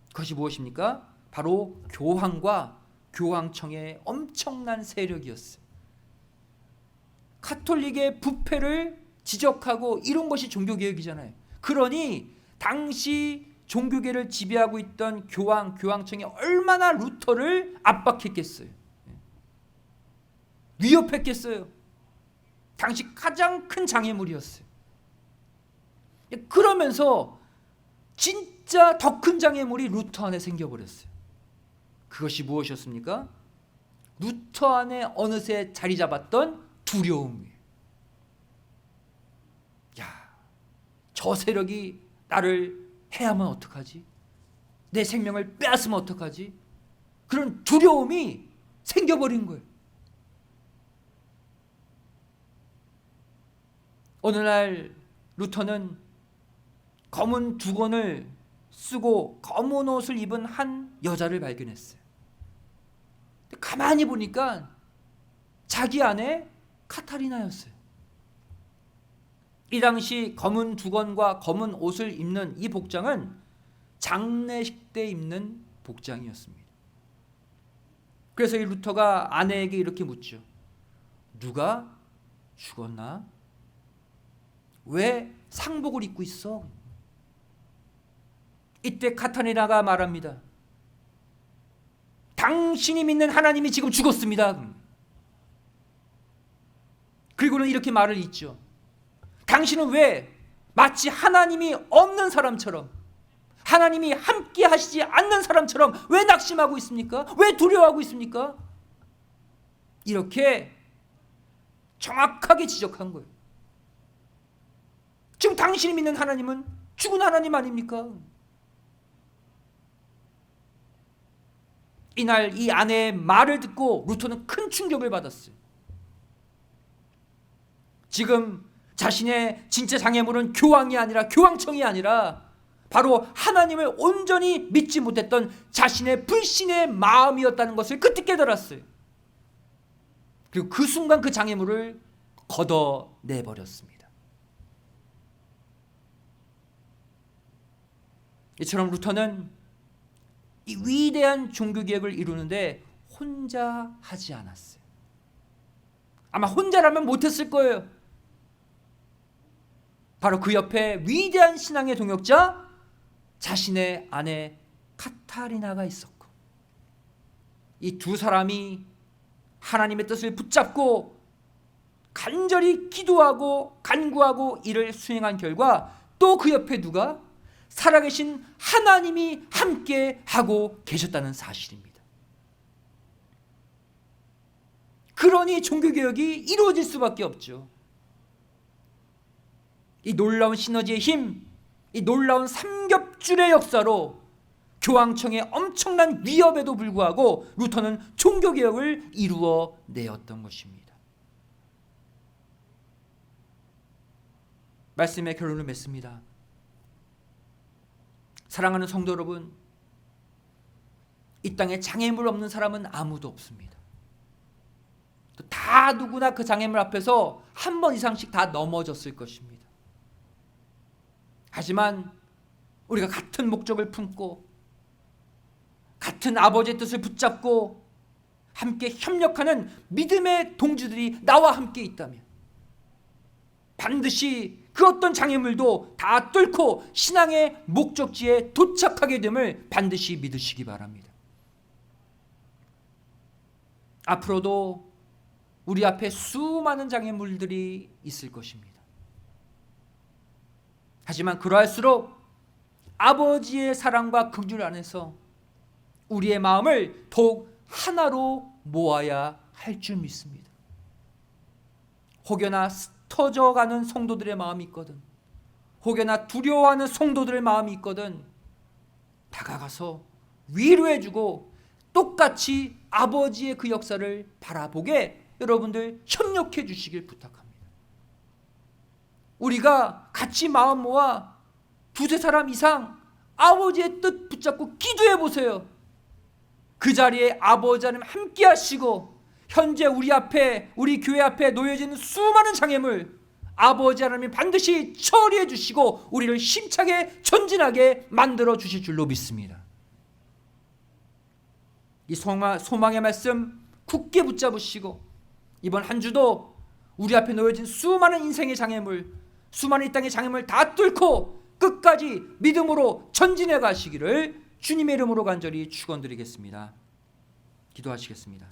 그것이 무엇입니까? 바로 교황과 교황청의 엄청난 세력이었어요. 카톨릭의 부패를 지적하고 이런 것이 종교개혁이잖아요. 그러니 당시 종교계를 지배하고 있던 교황, 교황청이 얼마나 루터를 압박했겠어요. 위협했겠어요. 당시 가장 큰 장애물이었어요. 그러면서 진짜 더 큰 장애물이 루터 안에 생겨버렸어요. 그것이 무엇이었습니까? 루터 안에 어느새 자리 잡았던 두려움이에요. 저 세력이 나를 해야만 어떡하지? 내 생명을 빼앗으면 어떡하지? 그런 두려움이 생겨버린 거예요. 어느 날 루터는 검은 두건을 쓰고 검은 옷을 입은 한 여자를 발견했어요. 가만히 보니까 자기 아내 카타리나였어요. 이 당시 검은 두건과 검은 옷을 입는 이 복장은 장례식 때 입는 복장이었습니다. 그래서 이 루터가 아내에게 이렇게 묻죠. 누가 죽었나? 왜 상복을 입고 있어? 이때 카타리나가 말합니다. 당신이 믿는 하나님이 지금 죽었습니다. 그리고는 이렇게 말을 잇죠. 당신은 왜 마치 하나님이 없는 사람처럼, 하나님이 함께 하시지 않는 사람처럼 왜 낙심하고 있습니까? 왜 두려워하고 있습니까? 이렇게 정확하게 지적한 거예요. 지금 당신이 믿는 하나님은 죽은 하나님 아닙니까? 이날 이 아내의 말을 듣고 루터는 큰 충격을 받았어요. 지금 자신의 진짜 장애물은 교황이 아니라 교황청이 아니라 바로 하나님을 온전히 믿지 못했던 자신의 불신의 마음이었다는 것을 그때 깨달았어요. 그리고 그 순간 그 장애물을 걷어내버렸습니다. 이처럼 루터는 이 위대한 종교개혁을 이루는데 혼자 하지 않았어요. 아마 혼자라면 못했을 거예요. 바로 그 옆에 위대한 신앙의 동역자 자신의 아내 카타리나가 있었고, 이 두 사람이 하나님의 뜻을 붙잡고 간절히 기도하고 간구하고 이를 수행한 결과 또 그 옆에 누가? 살아계신 하나님이 함께 하고 계셨다는 사실입니다. 그러니 종교개혁이 이루어질 수밖에 없죠. 이 놀라운 시너지의 힘, 이 놀라운 삼겹줄의 역사로 교황청의 엄청난 위협에도 불구하고 루터는 종교개혁을 이루어내었던 것입니다. 말씀의 결론을 맺습니다. 사랑하는 성도 여러분, 이 땅에 장애물 없는 사람은 아무도 없습니다. 다 누구나 그 장애물 앞에서 한 번 이상씩 다 넘어졌을 것입니다. 하지만 우리가 같은 목적을 품고 같은 아버지의 뜻을 붙잡고 함께 협력하는 믿음의 동지들이 나와 함께 있다면 반드시 그 어떤 장애물도 다 뚫고 신앙의 목적지에 도착하게 됨을 반드시 믿으시기 바랍니다. 앞으로도 우리 앞에 수많은 장애물들이 있을 것입니다. 하지만 그러할수록 아버지의 사랑과 긍휼 안에서 우리의 마음을 더욱 하나로 모아야 할 줄 믿습니다. 혹여나 터져가는 성도들의 마음이 있거든, 혹여나 두려워하는 성도들의 마음이 있거든, 다가가서 위로해주고 똑같이 아버지의 그 역사를 바라보게 여러분들 협력해 주시길 부탁합니다. 우리가 같이 마음 모아 두세 사람 이상 아버지의 뜻 붙잡고 기도해 보세요. 그 자리에 아버지 하나님 함께 하시고 현재 우리 앞에, 우리 교회 앞에 놓여지는 수많은 장애물 아버지 하나님이 반드시 처리해 주시고 우리를 힘차게 전진하게 만들어 주실 줄로 믿습니다. 이 소망의 말씀 굳게 붙잡으시고 이번 한 주도 우리 앞에 놓여진 수많은 인생의 장애물, 수많은 이 땅의 장애물 다 뚫고 끝까지 믿음으로 전진해 가시기를 주님의 이름으로 간절히 축원드리겠습니다. 기도하시겠습니다.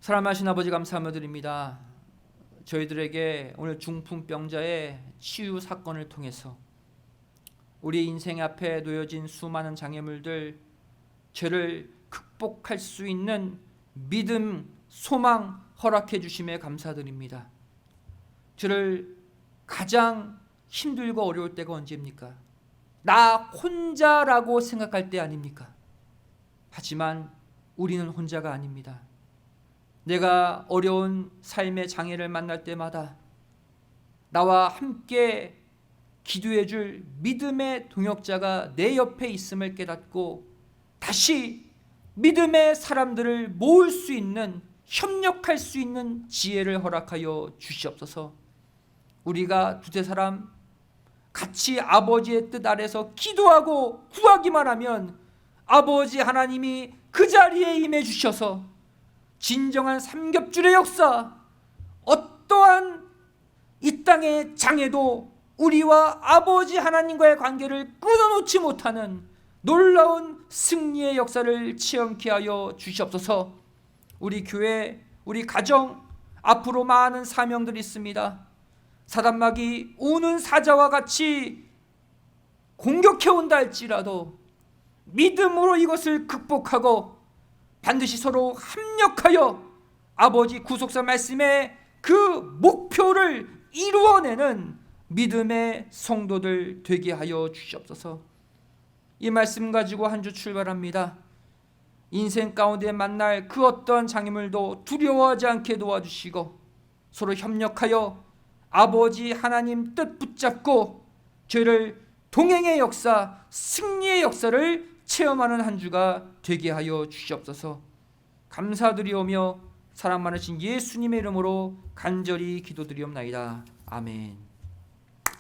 사랑하신 아버지 감사하며 드립니다. 저희들에게 오늘 중풍병자의 치유 사건을 통해서 우리 인생 앞에 놓여진 수많은 장애물들, 죄를 극복할 수 있는 믿음, 소망 허락해 주심에 감사드립니다. 저를 가장 힘들고 어려울 때가 언제입니까? 나 혼자라고 생각할 때 아닙니까? 하지만 우리는 혼자가 아닙니다. 내가 어려운 삶의 장애를 만날 때마다 나와 함께 기도해 줄 믿음의 동역자가 내 옆에 있음을 깨닫고 다시 믿음의 사람들을 모을 수 있는, 협력할 수 있는 지혜를 허락하여 주시옵소서. 우리가 두세 사람 같이 아버지의 뜻 아래서 기도하고 구하기만 하면 아버지 하나님이 그 자리에 임해 주셔서 진정한 삼겹줄의 역사, 어떠한 이 땅의 장애도 우리와 아버지 하나님과의 관계를 끊어놓지 못하는 놀라운 승리의 역사를 체험케 하여 주시옵소서. 우리 교회, 우리 가정 앞으로 많은 사명들이 있습니다. 사단마귀 우는 사자와 같이 공격해온다 할지라도 믿음으로 이것을 극복하고 반드시 서로 합력하여 아버지 구속사 말씀의 그 목표를 이루어내는 믿음의 성도들 되게 하여 주시옵소서. 이 말씀 가지고 한 주 출발합니다. 인생 가운데 만날 그 어떤 장애물도 두려워하지 않게 도와주시고 서로 협력하여 아버지 하나님 뜻 붙잡고 죄를 동행의 역사, 승리의 역사를 체험하는 한 주가 되게 하여 주시옵소서. 감사드리오며 사랑 많으신 예수님의 이름으로 간절히 기도드리옵나이다. 아멘.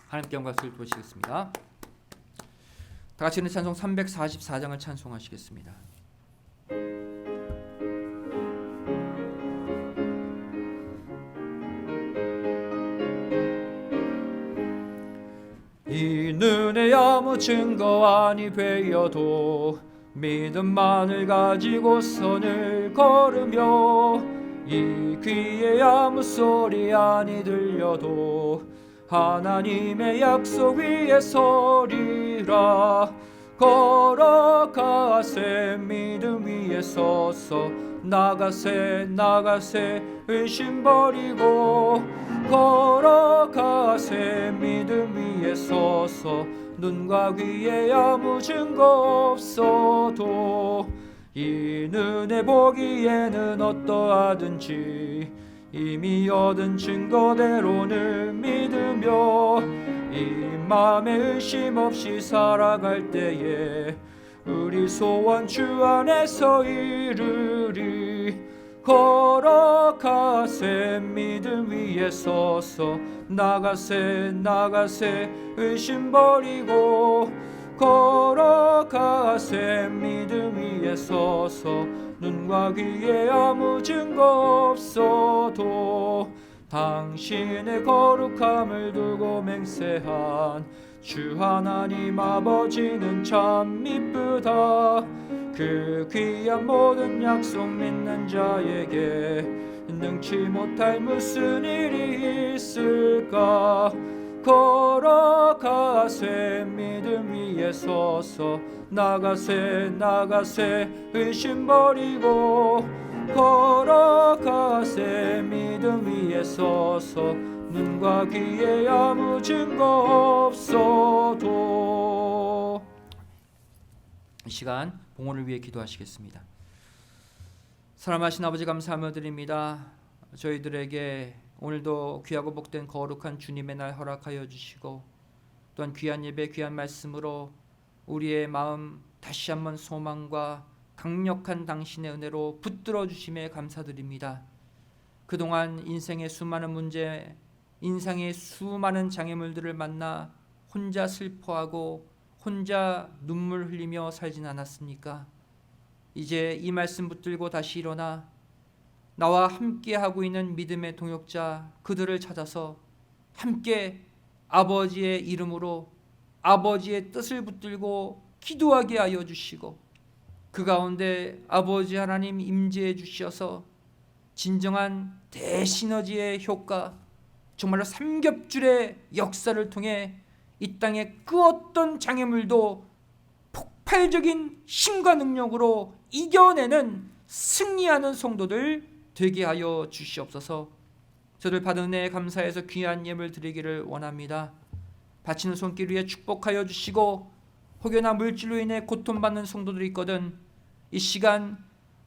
하나님께 영광을 돌리시겠습니다. 다 같이 있는 찬송 344장을 찬송하시겠습니다. 이 눈에 아무 증거 아니 되어도 믿음만을 가지고 선을 걸으며 이 귀에 아무 소리 아니 들려도 하나님의 약속 위에 서리라. 걸어가세 믿음 위에 서서 나가세 나가세 의심 버리고 걸어가세 믿음 위에 서서 눈과 귀에 아무 증거 없어도 이 눈에 보기에는 어떠하든지 이미 얻은 증거대로는 믿으며 이 마음에 의심 없이 살아갈 때에 우리 소원 주 안에서 이루리. 걸어가세 믿음 위에 서서 나가세 나가세 의심 버리고 걸어가세 믿음 위에 서서 눈과 귀에 아무 증거 없어도 당신의 거룩함을 두고 맹세한 주 하나님 아버지는 참 미쁘다. 그 귀한 모든 약속 믿는 자에게 능치 못할 무슨 일이 있을까. 걸어가세 믿음 위에 서서 나가세 나가세 의심 버리고 걸어가세 믿음 위에 서서 눈과 귀에 아무 증거 없어도. 이 시간 봉헌을 위해 기도하시겠습니다. 사랑하신 아버지 감사하며 드립니다. 저희들에게 오늘도 귀하고 복된 거룩한 주님의 날 허락하여 주시고 또한 귀한 예배 귀한 말씀으로 우리의 마음 다시 한번 소망과 강력한 당신의 은혜로 붙들어 주심에 감사드립니다. 그동안 인생의 수많은 문제, 인생의 수많은 장애물들을 만나 혼자 슬퍼하고 혼자 눈물 흘리며 살진 않았습니까? 이제 이 말씀 붙들고 다시 일어나 나와 함께하고 있는 믿음의 동역자 그들을 찾아서 함께 아버지의 이름으로 아버지의 뜻을 붙들고 기도하게 하여 주시고 그 가운데 아버지 하나님 임재해 주셔서 진정한 대시너지의 효과, 정말로 삼겹줄의 역사를 통해 이 땅의 그 어떤 장애물도 폭발적인 힘과 능력으로 이겨내는 승리하는 성도들 되게 하여 주시옵소서. 저들 받은 은혜에 감사해서 귀한 예물 드리기를 원합니다. 바치는 손길 위에 축복하여 주시고 혹여나 물질로 인해 고통받는 성도들이 있거든 이 시간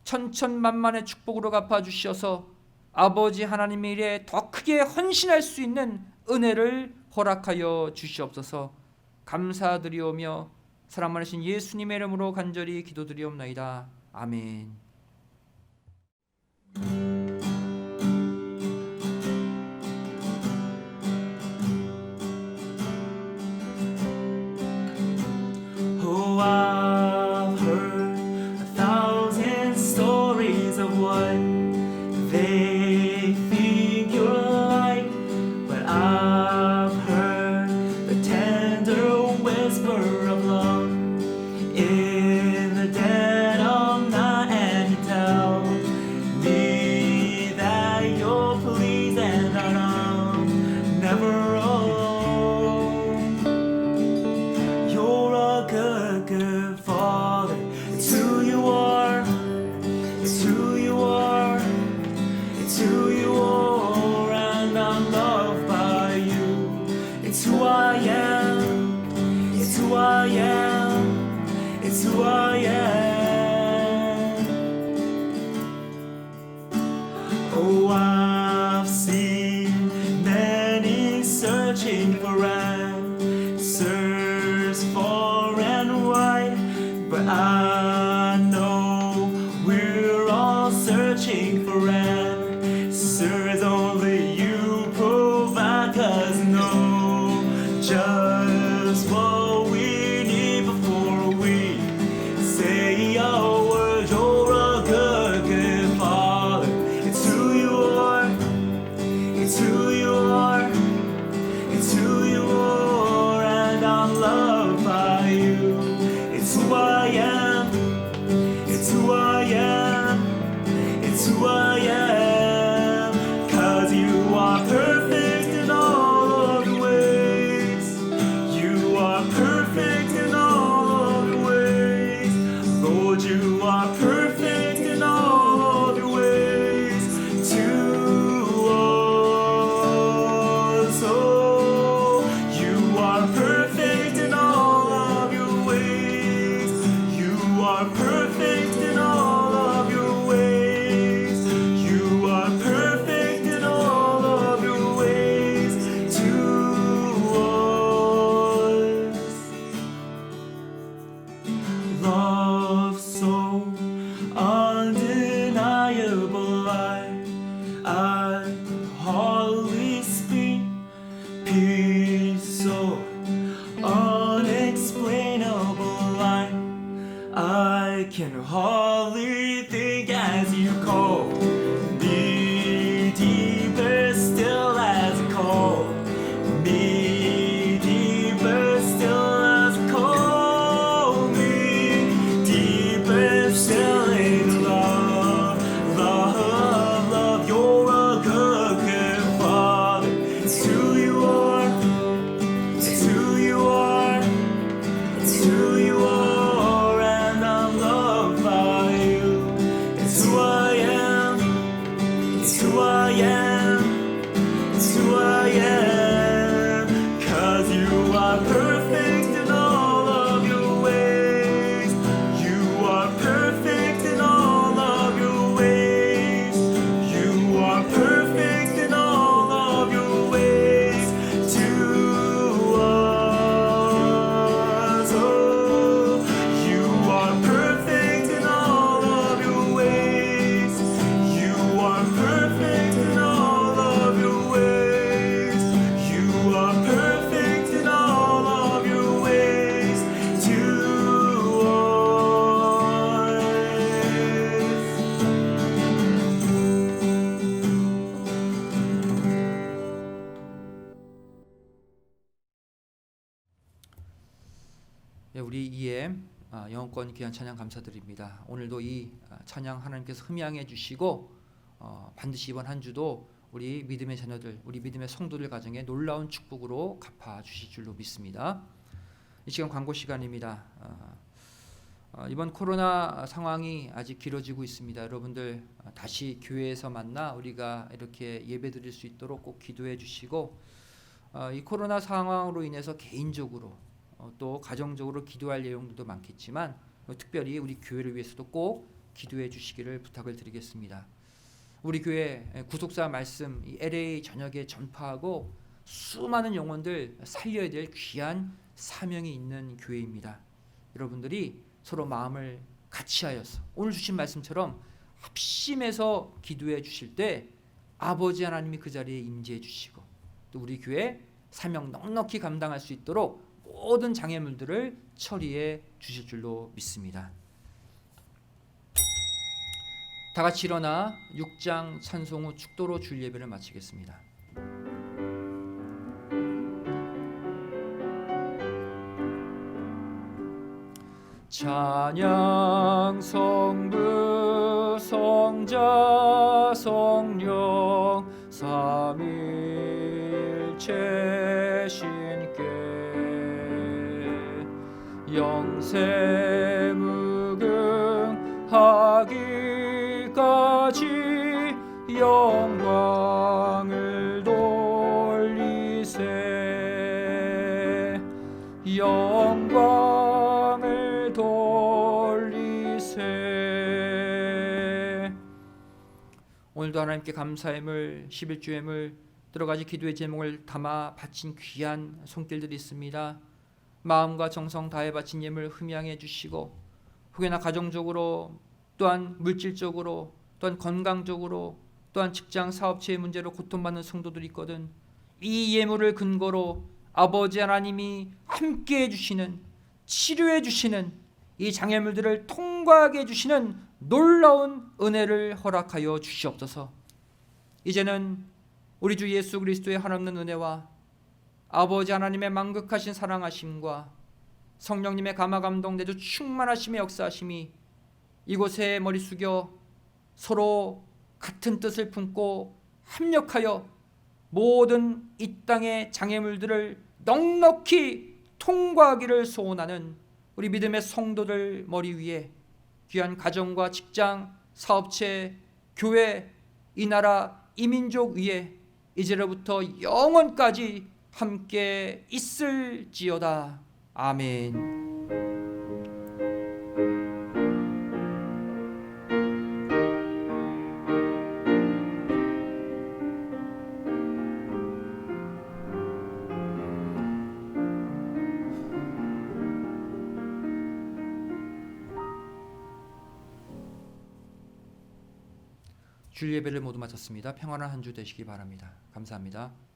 천천만만의 축복으로 갚아 주셔서 아버지 하나님의 일에 더 크게 헌신할 수 있는 은혜를 허락하여 주시옵소서. 감사드리오며 사랑 많으신 예수님의 이름으로 간절히 기도드리옵나이다. 아멘. Oh, I've heard 1,000 stories of what they think you're like, but I've heard the tender whisper of love in the dead of night, and you tell me that you're pleased and that I'm never alone. You're a good father. It's who you are. It's who you are. It's who you are, and I'm loved by you. It's who I am. It's who I am. It's who I am. Oh, I've seen searching for answers only you provide, 'cause know just what we need before we say a word. You're a good, good Father. It's who you are. It's who you are. It's who you are, and I'm loved by you. It's who I am. It's who I am. It's who I am. 'Cause you are perfect in all of your ways. You are perfect in all of your ways. Lord, you are perfect in all of your ways to us. Oh, you are perfect in all of your ways. You are perfect in all of your ways. You are perfect in all of your ways to us. Love so undeniable, I hardly speak. Peace so unexplainable, I can hardly think as you call me deeper still, as you call me deeper still, as you call me deeper still in love, love, love. You're a good, good Father. It's who you are. It's who you are. It's who you are, and I'm loved by you. It's who I am. It's who I am. It's who I am. 'Cause you are perfect in all of your ways. You are perfect in all of your ways. You are perfect in all of your ways to us. Oh, you are perfect in all of your ways. You are perfect in all of your ways. You are perfect in all of your ways to us. 네, 우리 EM 영원권 귀한 찬양 감사드립니다. 오늘도 이 찬양 하나님께서 흠양해 주시고 반드시 이번 한 주도 우리 믿음의 자녀들, 우리 믿음의 성도들 가정에 놀라운 축복으로 갚아 주실 줄로 믿습니다. 이 시간 광고 시간입니다. 이번 코로나 상황이 아직 길어지고 있습니다. 여러분들 다시 교회에서 만나 우리가 이렇게 예배드릴 수 있도록 꼭 기도해 주시고, 이 코로나 상황으로 인해서 개인적으로 또 가정적으로 기도할 내용들도 많겠지만 특별히 우리 교회를 위해서도 꼭 기도해 주시기를 부탁을 드리겠습니다. 우리 교회 구속사 말씀 이 LA 전역에 전파하고 수많은 영혼들 살려야 될 귀한 사명이 있는 교회입니다. 여러분들이 서로 마음을 같이하여서 오늘 주신 말씀처럼 합심해서 기도해 주실 때 아버지 하나님이 그 자리에 임재해 주시고, 또 우리 교회 사명 넉넉히 감당할 수 있도록 모든 장애물들을 처리해 주실 줄로 믿습니다. 다 같이 일어나 6장 찬송 후 축도로 주일 예배를 마치겠습니다. 찬양 성부 성자 성령 삼일체 신께 영세 무궁하기까지 영광을 돌리세 영광을 돌리세. 오늘도 하나님께 감사의 물 11주의 물 여러가지 기도의 제목을 담아 바친 귀한 손길들이 있습니다. 마음과 정성 다해 바친 예물 흠양해 주시고, 혹여나 가정적으로 또한 물질적으로 또한 건강적으로, 또한 직장 사업체의 문제로 고통받는 성도들이 있거든. 이 예물을 근거로 아버지 하나님이 함께 해주시는, 치료해 주시는, 이 장애물들을 통과하게 해주시는 놀라운 은혜를 허락하여 주시옵소서. 이제는 우리 주 예수 그리스도의 한없는 은혜와 아버지 하나님의 만극하신 사랑하심과 성령님의 감화감동 내주 충만하심의 역사하심이 이곳에 머리 숙여 서로 같은 뜻을 품고 합력하여 모든 이 땅의 장애물들을 넉넉히 통과하기를 소원하는 우리 믿음의 성도들 머리 위에 귀한 가정과 직장, 사업체, 교회, 이 나라, 이 민족 위에 이제로부터 영원까지 함께 있을지어다. 아멘. 주일 예배를 모두 마쳤습니다. 평안한 한 주 되시기 바랍니다. 감사합니다.